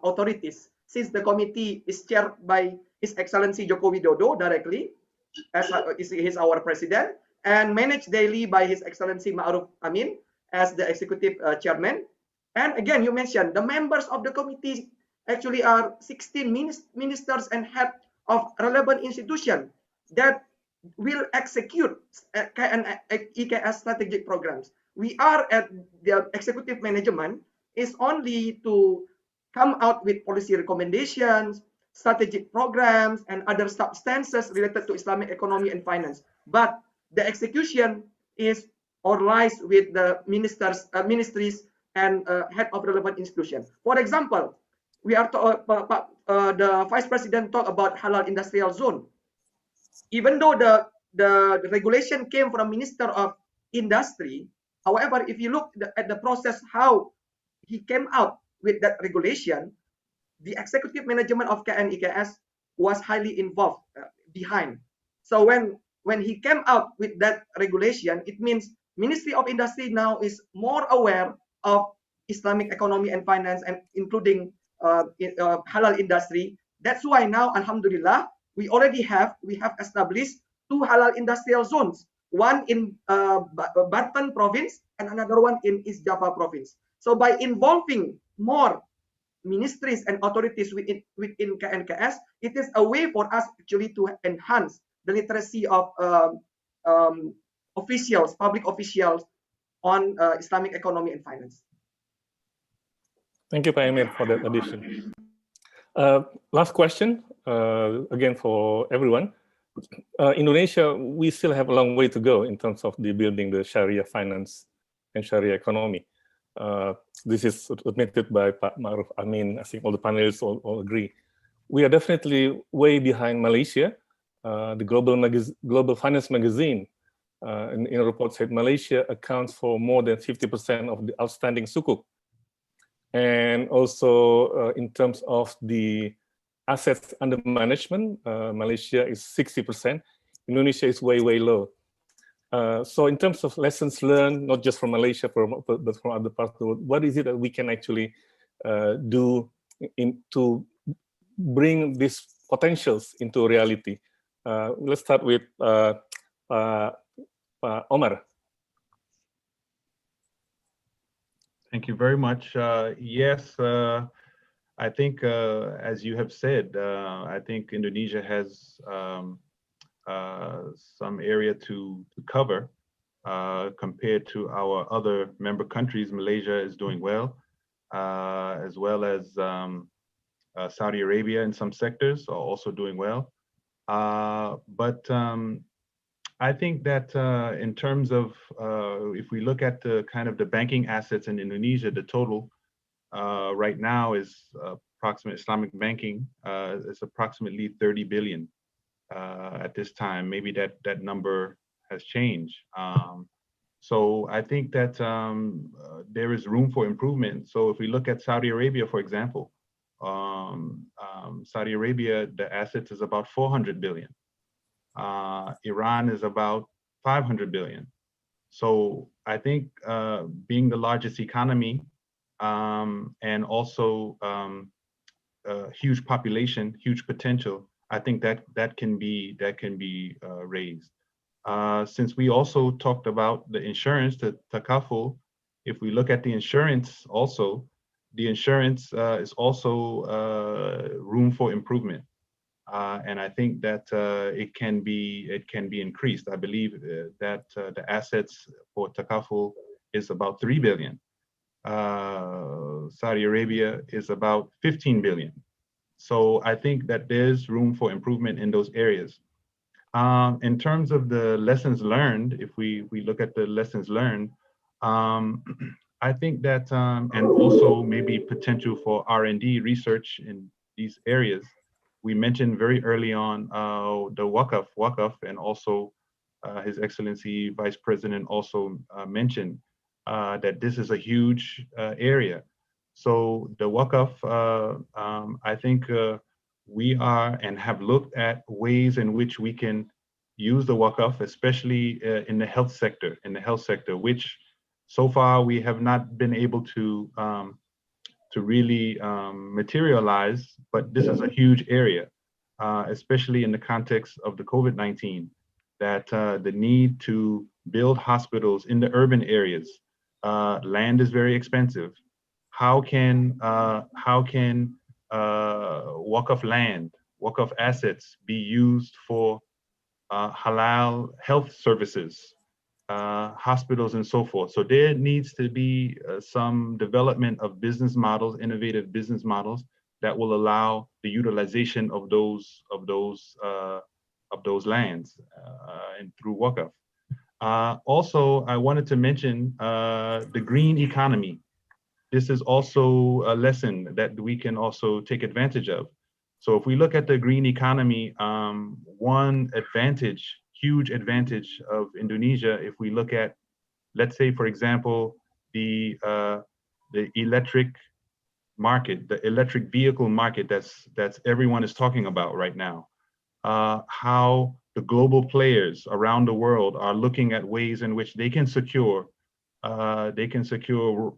authorities, since the committee is chaired by His Excellency Joko Widodo directly, as he's our president, and managed daily by His Excellency Ma'ruf Amin as the executive chairman. And again, you mentioned the members of the committee actually are 16 ministers and head of relevant institution that will execute KNEKS strategic programs. We are at the executive management is only to come out with policy recommendations, strategic programs, and other substances related to Islamic economy and finance. But the execution is or lies with the ministries and head of relevant institutions. For example, we are the Vice President talked about halal industrial zone. Even though the regulation came from Minister of Industry, however, if you look at the process how he came out with that regulation, the executive management of KNEKS was highly involved behind. So when he came out with that regulation, it means Ministry of Industry now is more aware of Islamic economy and finance, and including halal industry. That's why now, alhamdulillah, we have established 2 halal industrial zones, one in Banten province and another one in East Java province. So by involving more ministries and authorities within KNKS, it is a way for us actually to enhance the literacy of officials, public officials on Islamic economy and finance.
Thank you, Pak Emir, for that addition. Last question, again for everyone. Indonesia, we still have a long way to go in terms of building the Sharia finance and Sharia economy. This is admitted by Pak Ma'ruf Amin. I think all the panelists all agree. We are definitely way behind Malaysia. The Global Finance magazine in a report said Malaysia accounts for more than 50% of the outstanding sukuk. And also in terms of the assets under management, Malaysia is 60%. Indonesia is way, way low. So in terms of lessons learned, not just from Malaysia, but from other parts of the world, what is it that we can actually do to bring these potentials into reality? Let's start with Omar.
Thank you very much. Yes, I think as you have said, I think Indonesia has some area to cover compared to our other member countries. Malaysia is doing well, as well as Saudi Arabia in some sectors are also doing well. But I think that in terms of, if we look at the kind of the banking assets in Indonesia, the total right now is approximate Islamic banking is approximately 30 billion at this time. Maybe that number has changed. So I think that there is room for improvement. So if we look at Saudi Arabia, for example, Saudi Arabia, the assets is about 400 billion. Iran is about 500 billion. So I think being the largest economy and also huge population, huge potential, I think that can be raised. Since we also talked about the insurance, the takaful, if we look at the insurance also, the insurance is also room for improvement. And I think that it can be increased. I believe that the assets for takaful is about 3 billion. Saudi Arabia is about 15 billion. So I think that there's room for improvement in those areas. In terms of the lessons learned, if we look at the lessons learned, I think that, and also maybe potential for R&D research in these areas, we mentioned very early on the Waqf, and also His Excellency Vice President also mentioned that this is a huge area. So the Waqf, I think we are and have looked at ways in which we can use the Waqf, especially in the health sector, which so far we have not been able to really materialize, but this is a huge area, especially in the context of the COVID-19, that the need to build hospitals in the urban areas. Land is very expensive. How can Waqf land, Waqf assets be used for halal health services, hospitals, and so forth? So there needs to be some development of business models, innovative business models that will allow the utilization of those lands and through Waqf. Also, I wanted to mention the green economy. This is also a lesson that we can also take advantage of. So if we look at the green economy, one advantage, huge advantage of Indonesia, if we look at, let's say, for example, the electric market, the electric vehicle market that's everyone is talking about right now, how the global players around the world are looking at ways in which they can secure natural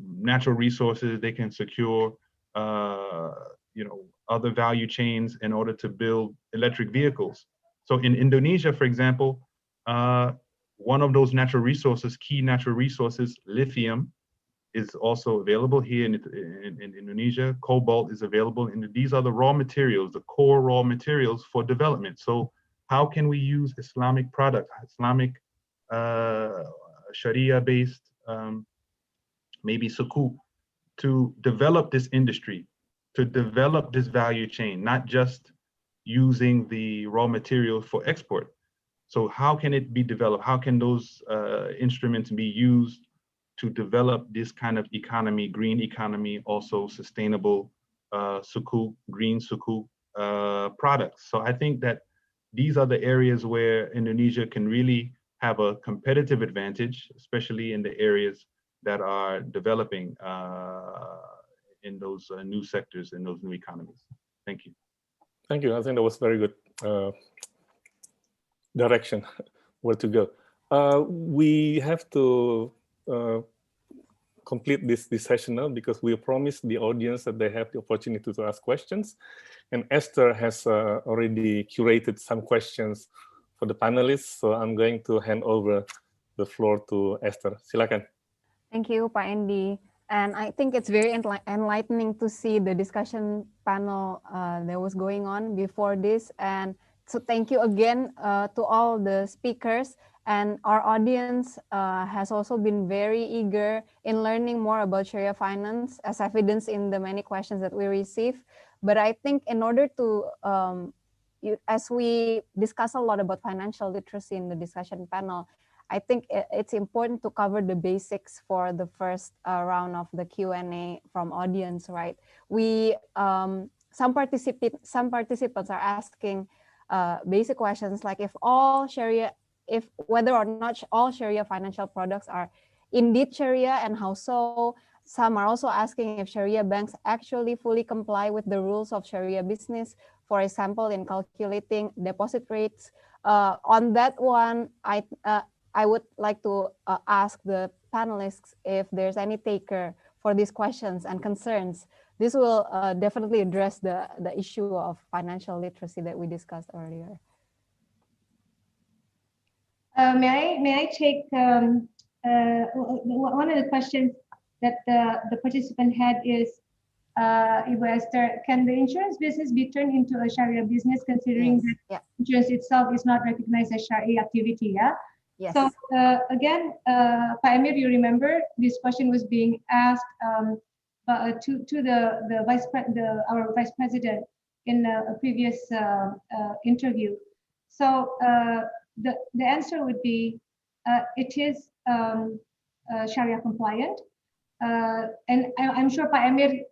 resources, they can secure other value chains in order to build electric vehicles. So in Indonesia, for example, one of those natural resources, key natural resources, lithium, is also available here in Indonesia. Cobalt is available, and these are the raw materials, the core raw materials for development. So how can we use Islamic products, Islamic Sharia-based, maybe sukuk, to develop this industry, to develop this value chain, not just using the raw materials for export? So how can it be developed? How can those instruments be used to develop this kind of economy, green economy, also sustainable sukuk, green sukuk products? So I think that these are the areas where Indonesia can really have a competitive advantage, especially in the areas that are developing in those new sectors, in those new economies. Thank you.
Thank you. I think that was very good direction where to go. We have to complete this session now, because we promised the audience that they have the opportunity to ask questions. And Esther has already curated some questions for the panelists. So I'm going to hand over the floor to Esther. Silakan.
Thank you, Pak Endy. And I think it's very enlightening to see the discussion panel that was going on before this. And so thank you again to all the speakers. And our audience has also been very eager in learning more about Sharia finance, as evidenced in the many questions that we receive. But I think in order to, as we discuss a lot about financial literacy in the discussion panel, I think it's important to cover the basics for the first round of the Q&A from audience, right? Some participants are asking basic questions like whether or not all Sharia financial products are indeed Sharia, and how so. Some are also asking if Sharia banks actually fully comply with the rules of Sharia business, for example, in calculating deposit rates. On that one, I would like to ask the panelists if there's any taker for these questions and concerns. This will definitely address the issue of financial literacy that we discussed earlier.
May I take one of the questions that the participant had is, Ibu Esther, can the insurance business be turned into a Sharia business, considering that insurance itself is not recognized as Sharia activity? Yeah. Yes. So again, Pak Emir, you remember this question was being asked to our vice president in a previous interview. So the answer would be it is Sharia compliant, and I'm sure Pak Emir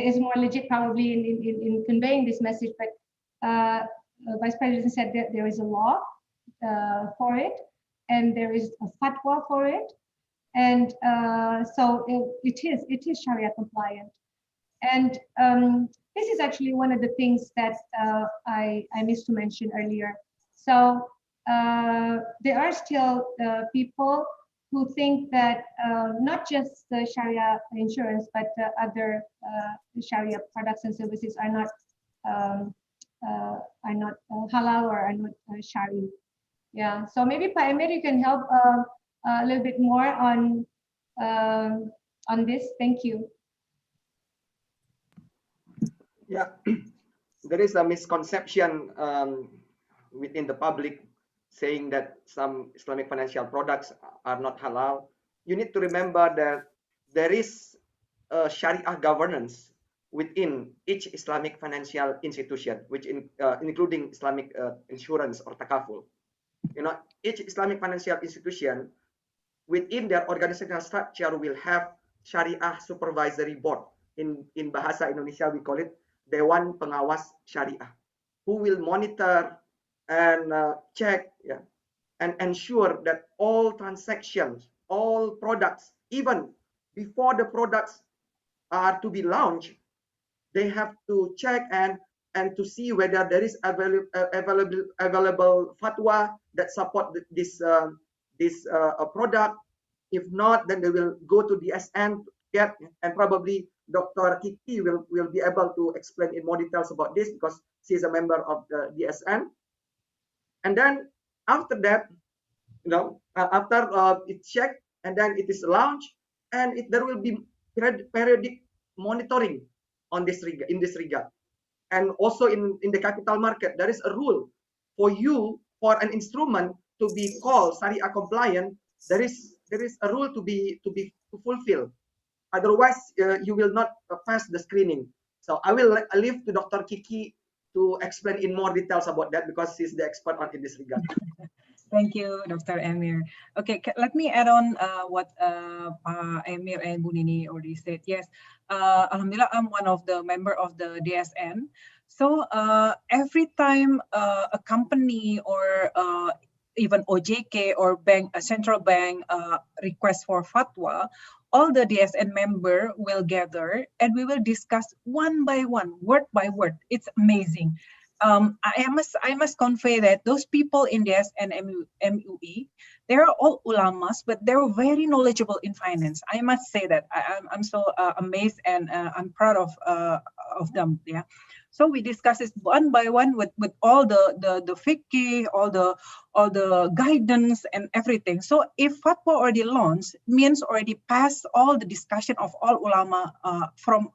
is more legit probably in conveying this message. But Vice President said that there is a law for it, and there is a fatwa for it, and so it is Sharia compliant. And this is actually one of the things that I missed to mention earlier. So there are still people who think that not just the Sharia insurance, but other Sharia products and services are not halal or are not Sharia. Yeah. So maybe Pak Emir, you can help a little bit more on this. Thank you.
Yeah, there is a misconception within the public saying that some Islamic financial products are not halal. You need to remember that there is a Sharia governance within each Islamic financial institution, which including Islamic insurance or takaful. You know, each Islamic financial institution within their organizational structure will have Sharia Supervisory Board. In Bahasa Indonesia, we call it Dewan Pengawas Syariah, who will monitor and check, yeah, and ensure that all transactions, all products, even before the products are to be launched, they have to check and to see whether there is available fatwa that support this product. If not, then they will go to DSN to get, and probably Dr. Kiki will be able to explain in more details about this because she is a member of the DSN. And then after that, you know, after it's checked and then it is launched, and there will be periodic monitoring on this in this regard. And also in the capital market, there is a rule for an instrument to be called Sharia compliant. There is a rule to fulfill. Otherwise, you will not pass the screening. So I will leave to Dr. Kiki to explain in more details about that because she's the expert in this regard.
Thank you, Dr. Emir. Okay, let me add on what Emir and Bu Nini already said. Yes, Alhamdulillah, I'm one of the member of the DSN. So every time a company or even OJK or bank, a central bank request for fatwa, all the DSN member will gather and we will discuss one by one, word by word. It's amazing. I must convey that those people in DSN MUE, they're all ulamas, but they're very knowledgeable in finance. I must say that I'm so amazed and I'm proud of them. Yeah. So we discuss this one by one with all the fiqh, all the guidance and everything. So if fatwa already launched, means already passed all the discussion of all ulama from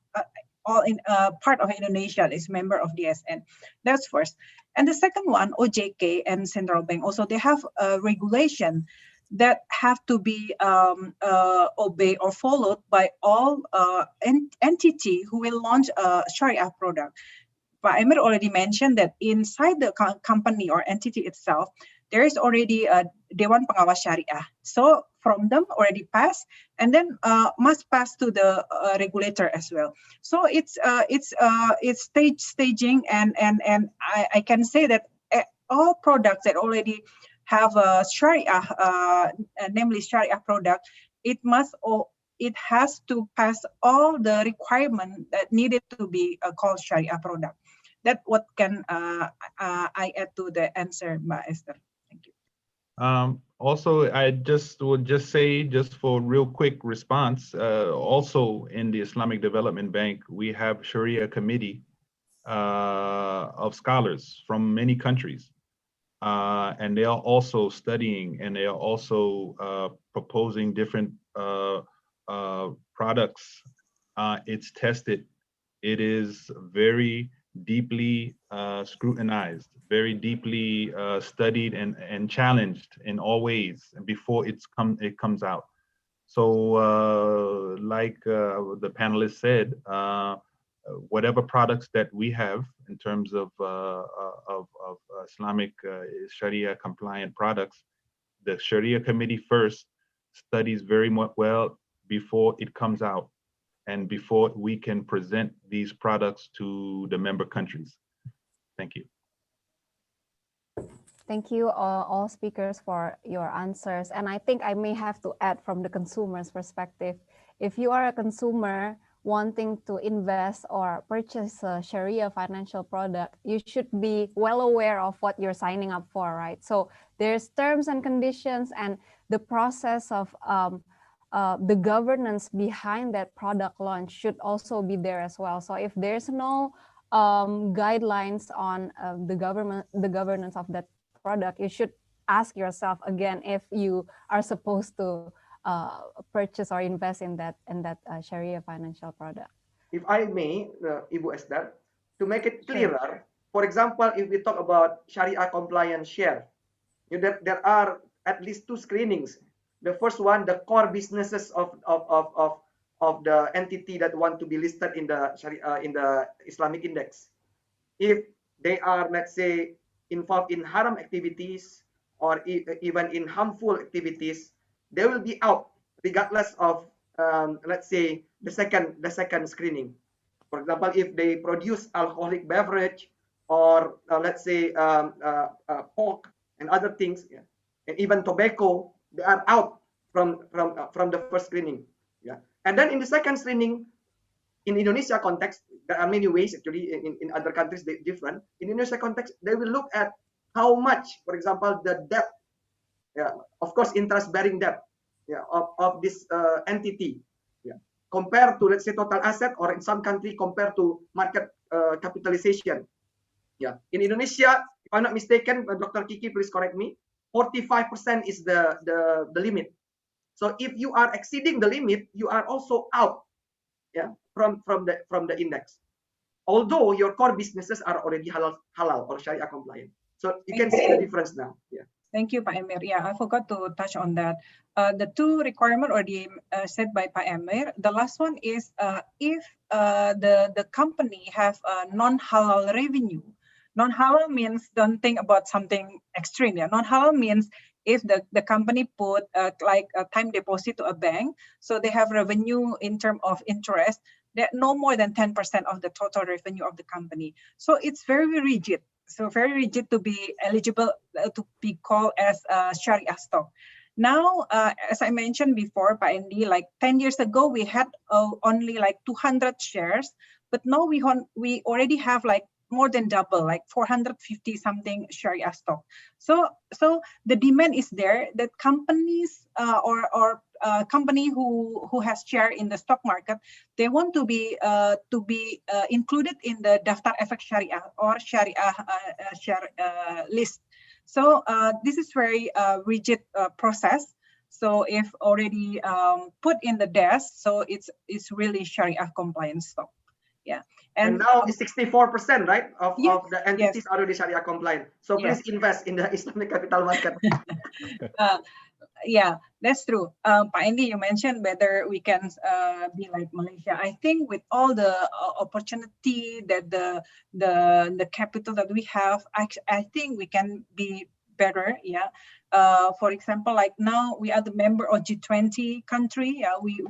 all in part of Indonesia is member of DSN. That's first. And the second one, OJK and central bank also, they have a regulation that have to be obeyed or followed by all entity who will launch a Sharia product. Pak Emir already mentioned that inside the company or entity itself, there is already a Dewan Pengawas Syariah. So from them already passed, and then must pass to the regulator as well. So it's staging, and I can say that all products that already have a Sharia, namely Sharia product, it has to pass all the requirements that needed to be called Sharia product. That's what can I add to the answer, Mbak Esther. Thank you.
Also, I would just say, just for real quick response, also in the Islamic Development Bank, we have Sharia committee of scholars from many countries. And they are also studying, and they are also proposing different products. It's tested. It is very deeply scrutinized, very deeply studied and challenged in all ways before it comes out. So like the panelists said, whatever products that we have in terms of Islamic Sharia compliant products, the Sharia committee first studies very well before it comes out. and before we can present these products to the member countries. Thank you.
Thank you all speakers for your answers. And I think I may have to add from the consumer's perspective. If you are a consumer wanting to invest or purchase a Sharia financial product, you should be well aware of what you're signing up for, right? So there's terms and conditions, and the process of the governance behind that product launch should also be there as well. So if there's no guidelines on the governance of that product, you should ask yourself again if you are supposed to purchase or invest in that Sharia financial product.
If I may, Ibu Esther, to make it clearer, for example, if we talk about Sharia compliant share, there are at least 2 screenings. The first one, the core businesses of the entity that want to be listed in the Sharia, in the Islamic index. If they are, let's say, involved in haram activities or even in harmful activities, they will be out regardless of let's say the second screening. For example, if they produce alcoholic beverage or let's say pork and other things, yeah, and even tobacco, they are out from the first screening. Yeah, and then in the second screening, in Indonesia context, there are many ways actually. In other countries they different. In Indonesia context, they will look at how much, for example, the debt, yeah, of course, interest-bearing debt, yeah, of this entity, yeah, compared to, let's say, total asset, or in some country compared to market capitalization. Yeah, in Indonesia, if I'm not mistaken, Dr. Kiki, please correct me, 45% is the limit. So if you are exceeding the limit, you are also out, yeah, from the index. Although your core businesses are already halal or Sharia compliant. So you can see the difference now. Yeah.
Thank you, Pak Emir. Yeah, I forgot to touch on that. The 2 requirements already said by Pak Emir. The last one is if the company have a non-halal revenue. Non-halal means, don't think about something extreme. Yeah, non-halal means if the company put like a time deposit to a bank, so they have revenue in terms of interest that no more than 10% of the total revenue of the company. So it's very rigid. So very rigid to be eligible to be called as a Sharia stock. Now, as I mentioned before, Pak Endy, like 10 years ago, we had only like 200 shares, but now we already have like more than double, like 450 something Sharia stock. So the demand is there that companies or company who has share in the stock market, they want to be included in the Daftar Efek Sharia or Sharia share list. So this is very rigid process. So if already put in the desk, so it's really Sharia compliant stock. Yeah,
and now it's 64%, right, of the entities are already Sharia compliant. So please invest in the Islamic capital market.
Yeah, that's true. Pak Endy, you mentioned whether we can be like Malaysia. I think with all the opportunity that the capital that we have, I think we can be better. Yeah. For example, like now we are the member of G20 country. Yeah, we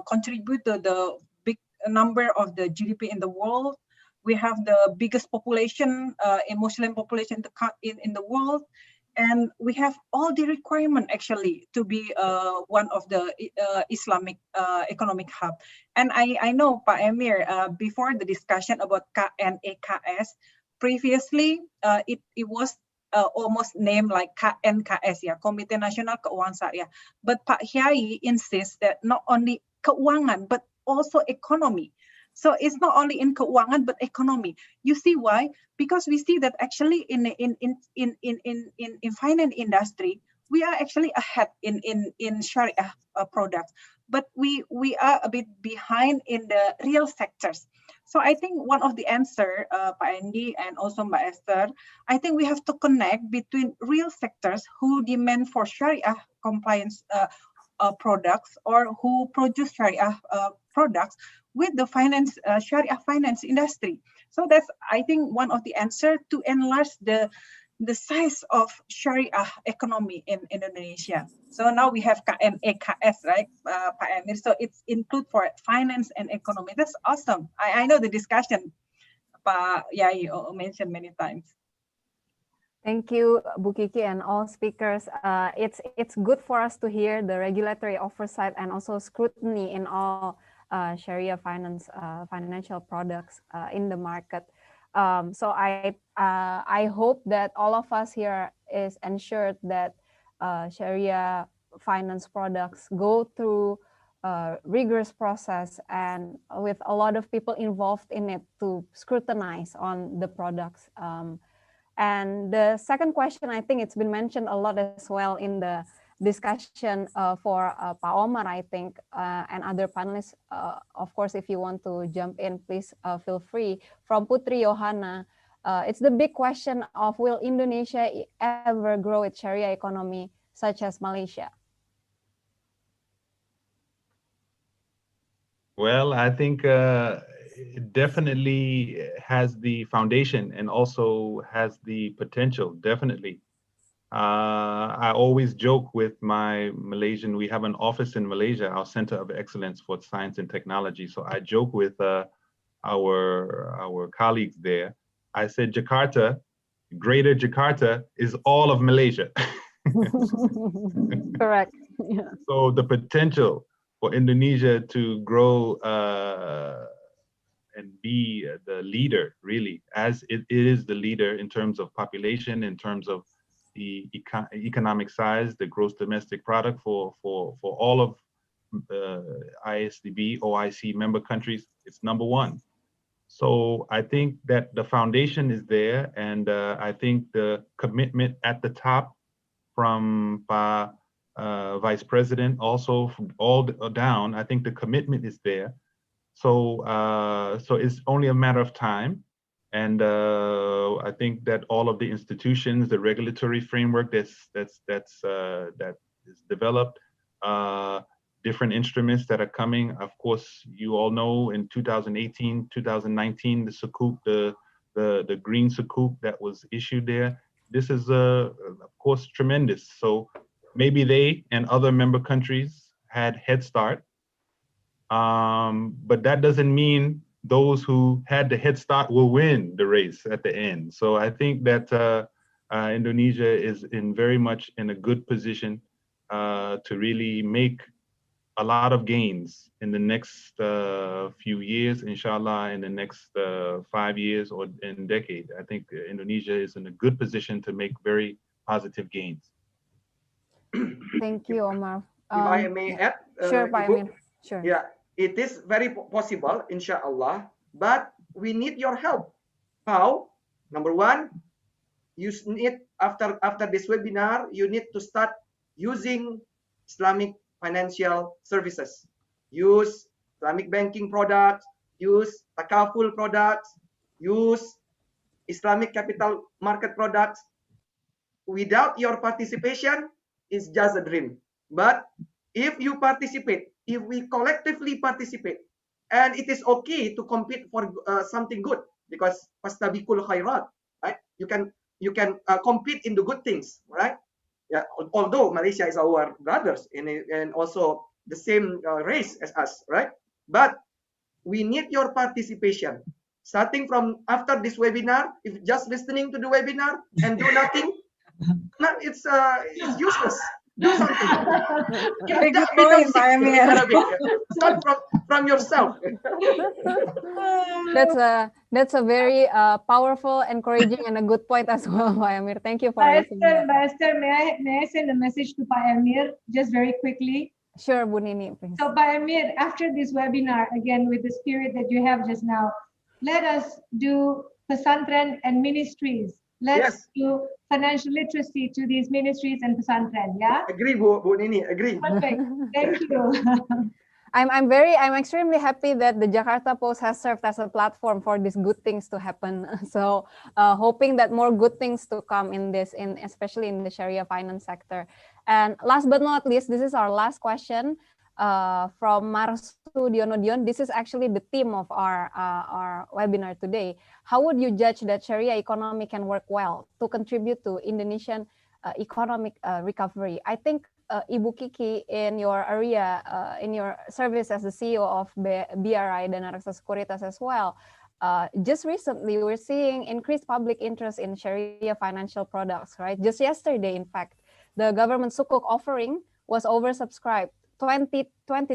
contribute to the big number of the GDP in the world. We have the biggest population, a Muslim population in the world. And we have all the requirement actually to be one of the Islamic economic hub. And I know, Pak Emir, before the discussion about KNEKS, previously it was almost named like KNKS, yeah, Komite Nasional Keuangan Syariah. But Pak Hyai insists that not only keuangan, but also economy. So it's not only in keuangan but economy. You see why? Because we see that actually in finance industry we are actually ahead in Sharia products, but we are a bit behind in the real sectors. So I think one of the answer, Pak Endy and also Mbak Esther, I think we have to connect between real sectors who demand for Sharia compliance products or who produce Sharia products with the finance Sharia finance industry. So that's, I think, one of the answer to enlarge the the size of Sharia economy in Indonesia. So now we have KNEKS, right, Pak Emir? So it's include for finance and economy. That's awesome. I know the discussion, Pak Yai mentioned many times.
Thank you, Bu Kiki, and all speakers. It's good for us to hear the regulatory oversight and also scrutiny in all Sharia financial products in the market. So I hope that all of us here is ensured that Sharia finance products go through rigorous process and with a lot of people involved in it to scrutinize on the products. And the second question, I think it's been mentioned a lot as well in the discussion for Pak Omar, I think, and other panelists. Of course, if you want to jump in, please feel free. From Putri Yohana, it's the big question of will Indonesia ever grow its Sharia economy, such as Malaysia?
Well, I think it definitely has the foundation and also has the potential, definitely. I always joke with my Malaysian, we have an office in Malaysia, our Center of Excellence for Science and Technology. So I joke with our colleagues there. I said, Jakarta, Greater Jakarta is all of Malaysia.
Correct. Yeah.
So the potential for Indonesia to grow and be the leader, really, as it is the leader in terms of population, in terms of the economic size, the gross domestic product for all of ISDB, OIC member countries, it's #1. So I think that the foundation is there, and I think the commitment at the top from Vice President, also from all down, I think the commitment is there. So so it's only a matter of time. And I think that all of the institutions, the regulatory framework that is developed, different instruments that are coming. Of course, you all know in 2018, 2019, the Sukuk, the green Sukuk that was issued there. This is, of course, tremendous. So maybe they and other member countries had head start, but that doesn't mean those who had the head start will win the race at the end. So I think that Indonesia is very much in a good position to really make a lot of gains in the next few years, inshallah, in the next 5 years or in decade. I think Indonesia is in a good position to make very positive gains.
Thank you, Omar.
If I may add,
sure, Pak Amin. Sure.
Yeah, it is very possible, inshallah, but we need your help. How? Number one, you need, after this webinar, you need to start using Islamic financial services. Use Islamic banking products, use takaful products, use Islamic capital market products. Without your participation, it's just a dream. But if you participate, if we collectively participate, and it is okay to compete for something good, because fastabikul khairat, right? You can compete in the good things, right? Yeah. Although Malaysia is our brothers and also the same race as us, right? But we need your participation. Starting from after this webinar, if just listening to the webinar and do nothing, it's useless. Do something.
Very good point, Pak Emir.
Start from yourself.
That's a very powerful, encouraging, and a good point as well, Pak Emir. Thank you for listening.
Esther, may I send a message to Pak Emir just very quickly?
Sure, Bu Nini, please.
So Pak Emir, after this webinar, again with the spirit that you have just now, let us do pesantren and ministries. Let's do financial literacy to these ministries and pesantren. Yeah.
Agree, Bu Nini. Agree.
Perfect. Thank you.
I'm extremely happy that the Jakarta Post has served as a platform for these good things to happen. So hoping that more good things to come in this, especially in the Sharia finance sector. And last but not least, this is our last question from Marsu Dion, this is actually the theme of our webinar today. How would you judge that Sharia economy can work well to contribute to Indonesian economic recovery? I think Ibu Kiki, in your area, in your service as the CEO of BRI Danareksa Sekuritas as well, just recently we're seeing increased public interest in Sharia financial products, right? Just yesterday, in fact, the government sukuk offering was oversubscribed. 20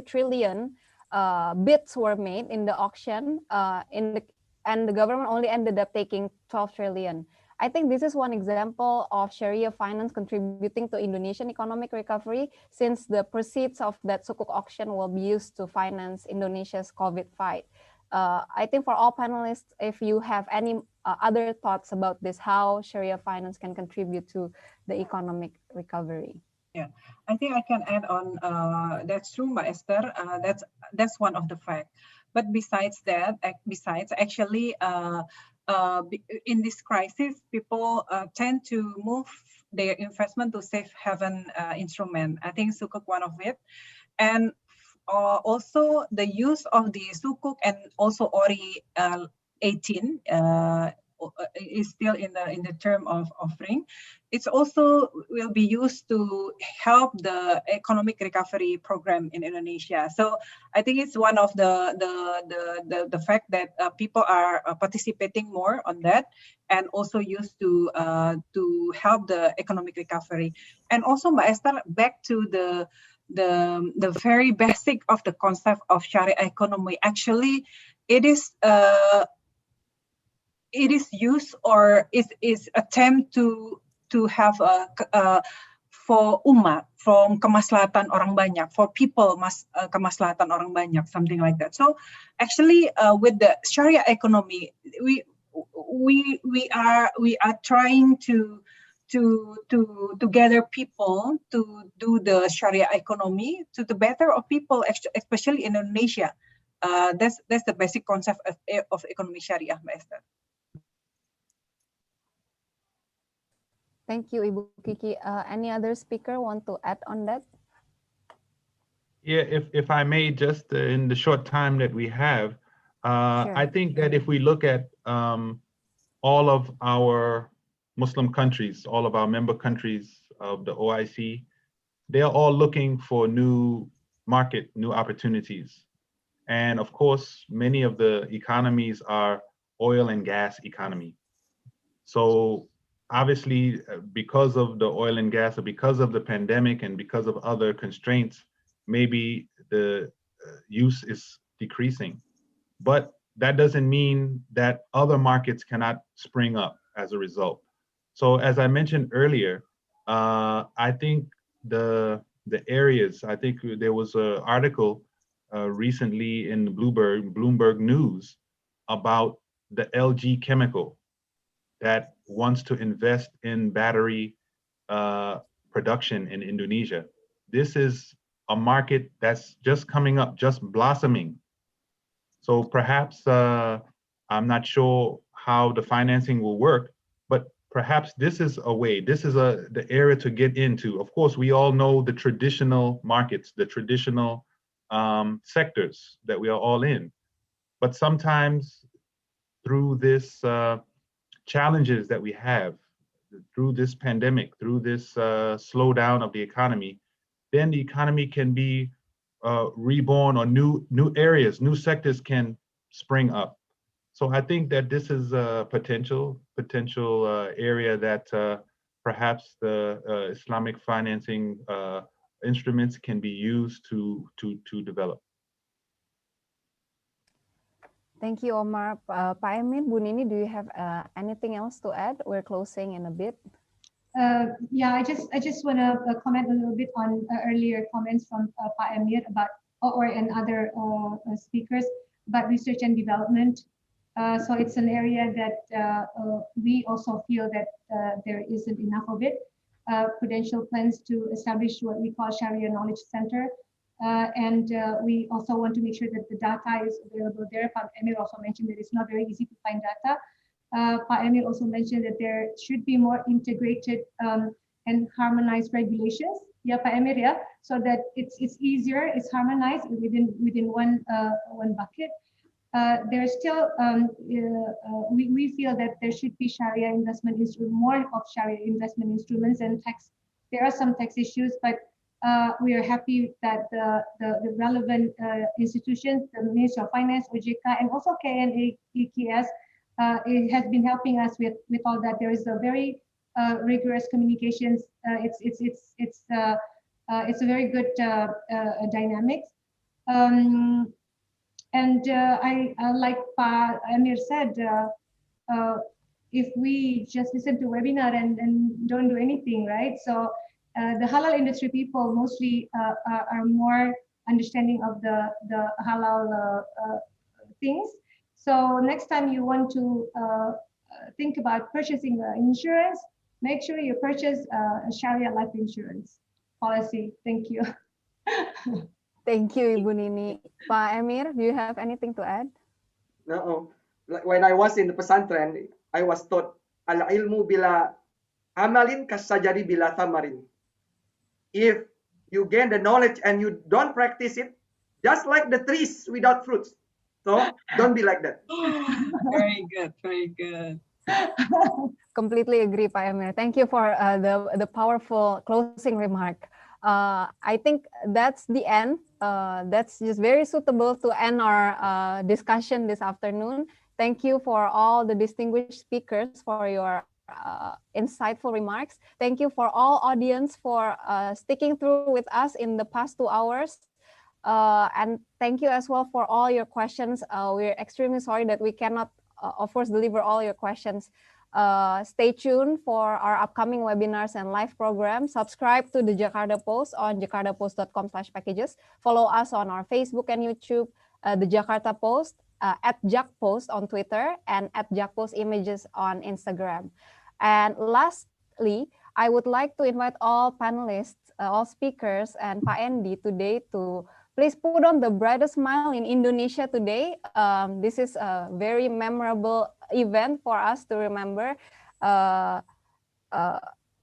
trillion bids were made in the auction, and the government only ended up taking 12 trillion. I think this is one example of Sharia finance contributing to Indonesian economic recovery, since the proceeds of that sukuk auction will be used to finance Indonesia's COVID fight. I think for all panelists, if you have any other thoughts about this, how Sharia finance can contribute to the economic recovery.
Yeah, I think I can add on. That's true, Mbak Esther. That's one of the facts. But besides that, actually, in this crisis, people tend to move their investment to safe haven instrument. I think sukuk one of it, and also the use of the sukuk and also ORI 18 is still in the term of offering. It's also will be used to help the economic recovery program in Indonesia. So I think it's one of the fact that people are participating more on that, and also used to help the economic recovery. And also, Mbak Esther, back to the very basic of the concept of Sharia economy. Actually, it is used, or is attempt to have for umat, from kemaslahatan orang banyak, for people kemaslahatan orang banyak, something like that. So actually, with the Sharia economy, we are trying to gather people to do the Sharia economy to the better of people, especially in Indonesia. That's the basic concept of economy Sharia, Mbak Esther.
Thank you, Ibu Kiki. Any other speaker want to add on that?
Yeah, if I may, just in the short time that we have,
Sure.
I think that if we look at all of our Muslim countries, all of our member countries of the OIC, they're all looking for new market, new opportunities. And of course, many of the economies are oil and gas economy. So obviously, because of the oil and gas, or because of the pandemic and because of other constraints, maybe the use is decreasing. But that doesn't mean that other markets cannot spring up as a result. So as I mentioned earlier, I think the areas, I think there was an article recently in the Bloomberg News about the LG Chemical that wants to invest in battery production in Indonesia. This is a market that's just coming up, just blossoming. So perhaps, I'm not sure how the financing will work, but perhaps this is a way, this is the area to get into. Of course, we all know the traditional markets, the traditional sectors that we are all in. But sometimes through this challenges that we have, through this pandemic, through this slowdown of the economy, then the economy can be reborn, or new areas, new sectors can spring up. So I think that this is a potential area that perhaps the Islamic financing instruments can be used to develop.
Thank you, Omar. Pak Amin, Bu Nini, do you have anything else to add? We're closing in a bit.
Yeah, I just want to comment a little bit on earlier comments from Pak Emir about, and other speakers about research and development. So it's an area that we also feel that there isn't enough of it. Prudential plans to establish what we call Sharia Knowledge Center. And we also want to make sure that the data is available there. Pak Emir also mentioned that it's not very easy to find data. Pak Emir also mentioned that there should be more integrated and harmonized regulations Yeah, Pak Emir, yeah, so that it's easier, it's harmonized within one bucket. There's still we feel that there should be Sharia investment instrument, more of Sharia investment instruments and tax. There are some tax issues, but we are happy that the relevant institutions, the Ministry of Finance, OJK, and also KNEKS, it has been helping us with all that. There is a very rigorous communications. It's a very good dynamics. And I like Pa Emir said, if we just listen to webinar and don't do anything, right? So the halal industry people mostly are more understanding of the halal things. So next time you want to think about purchasing insurance, make sure you purchase a Sharia life insurance policy. Thank you.
Thank you, Ibu Nini. Pak Emir, do you have anything to add?
No, like when I was in the pesantren, I was taught al ilmu bila amalin kasajari bila thamarin. If you gain the knowledge and you don't practice it, just like the trees without fruits. So don't be like that.
Very good, very good.
Completely agree, Pak Emir. Thank you for the powerful closing remark. I think that's the end. That's just very suitable to end our discussion this afternoon. Thank you for all the distinguished speakers for your insightful remarks. Thank you for all audience for sticking through with us in the past 2 hours. And thank you as well for all your questions. We're extremely sorry that we cannot, of course, deliver all your questions. Stay tuned for our upcoming webinars and live programs. Subscribe to the Jakarta Post on jakartapost.com/packages. Follow us on our Facebook and YouTube, the Jakarta Post, at JakPost on Twitter, and at JakPost Images on Instagram. And lastly, I would like to invite all panelists, all speakers, and Pak Endy today to please put on the brightest smile in Indonesia today. This is a very memorable event for us to remember, and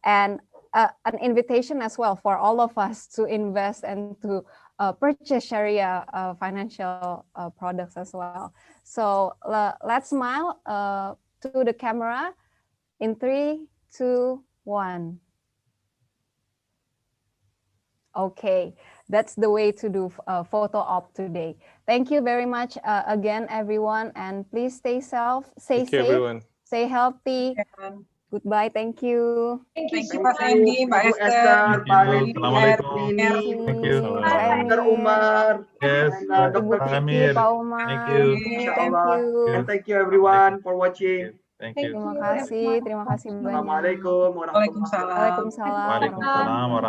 an invitation as well for all of us to invest and to purchase Sharia financial products as well. So let's smile to the camera in 3, 2, 1. Okay, that's the way to do photo op today. Thank you very much again, everyone, and please stay safe,
everyone.
stay healthy. Goodbye. Thank you.
Thank you, Mas Endy, Mbak
Ibu
Esther,
Pak Nini,
Assalamualaikum.
Nini,
Thank you.
Dr. Omar,
Yes,
and
Ibu
Dr.
Pak
Kiki,
Amir.
Pak Omar.
Thank you.
Thank you.
And thank you everyone for watching.
Thank
Thank
you.
Terima
you,
kasih
everyone.
banyak.
Assalamualaikum warahmatullahi wabarakatuh.
Waalaikumsalam.
Waalaikumsalam.
Waalaikumsalam warahmatullahi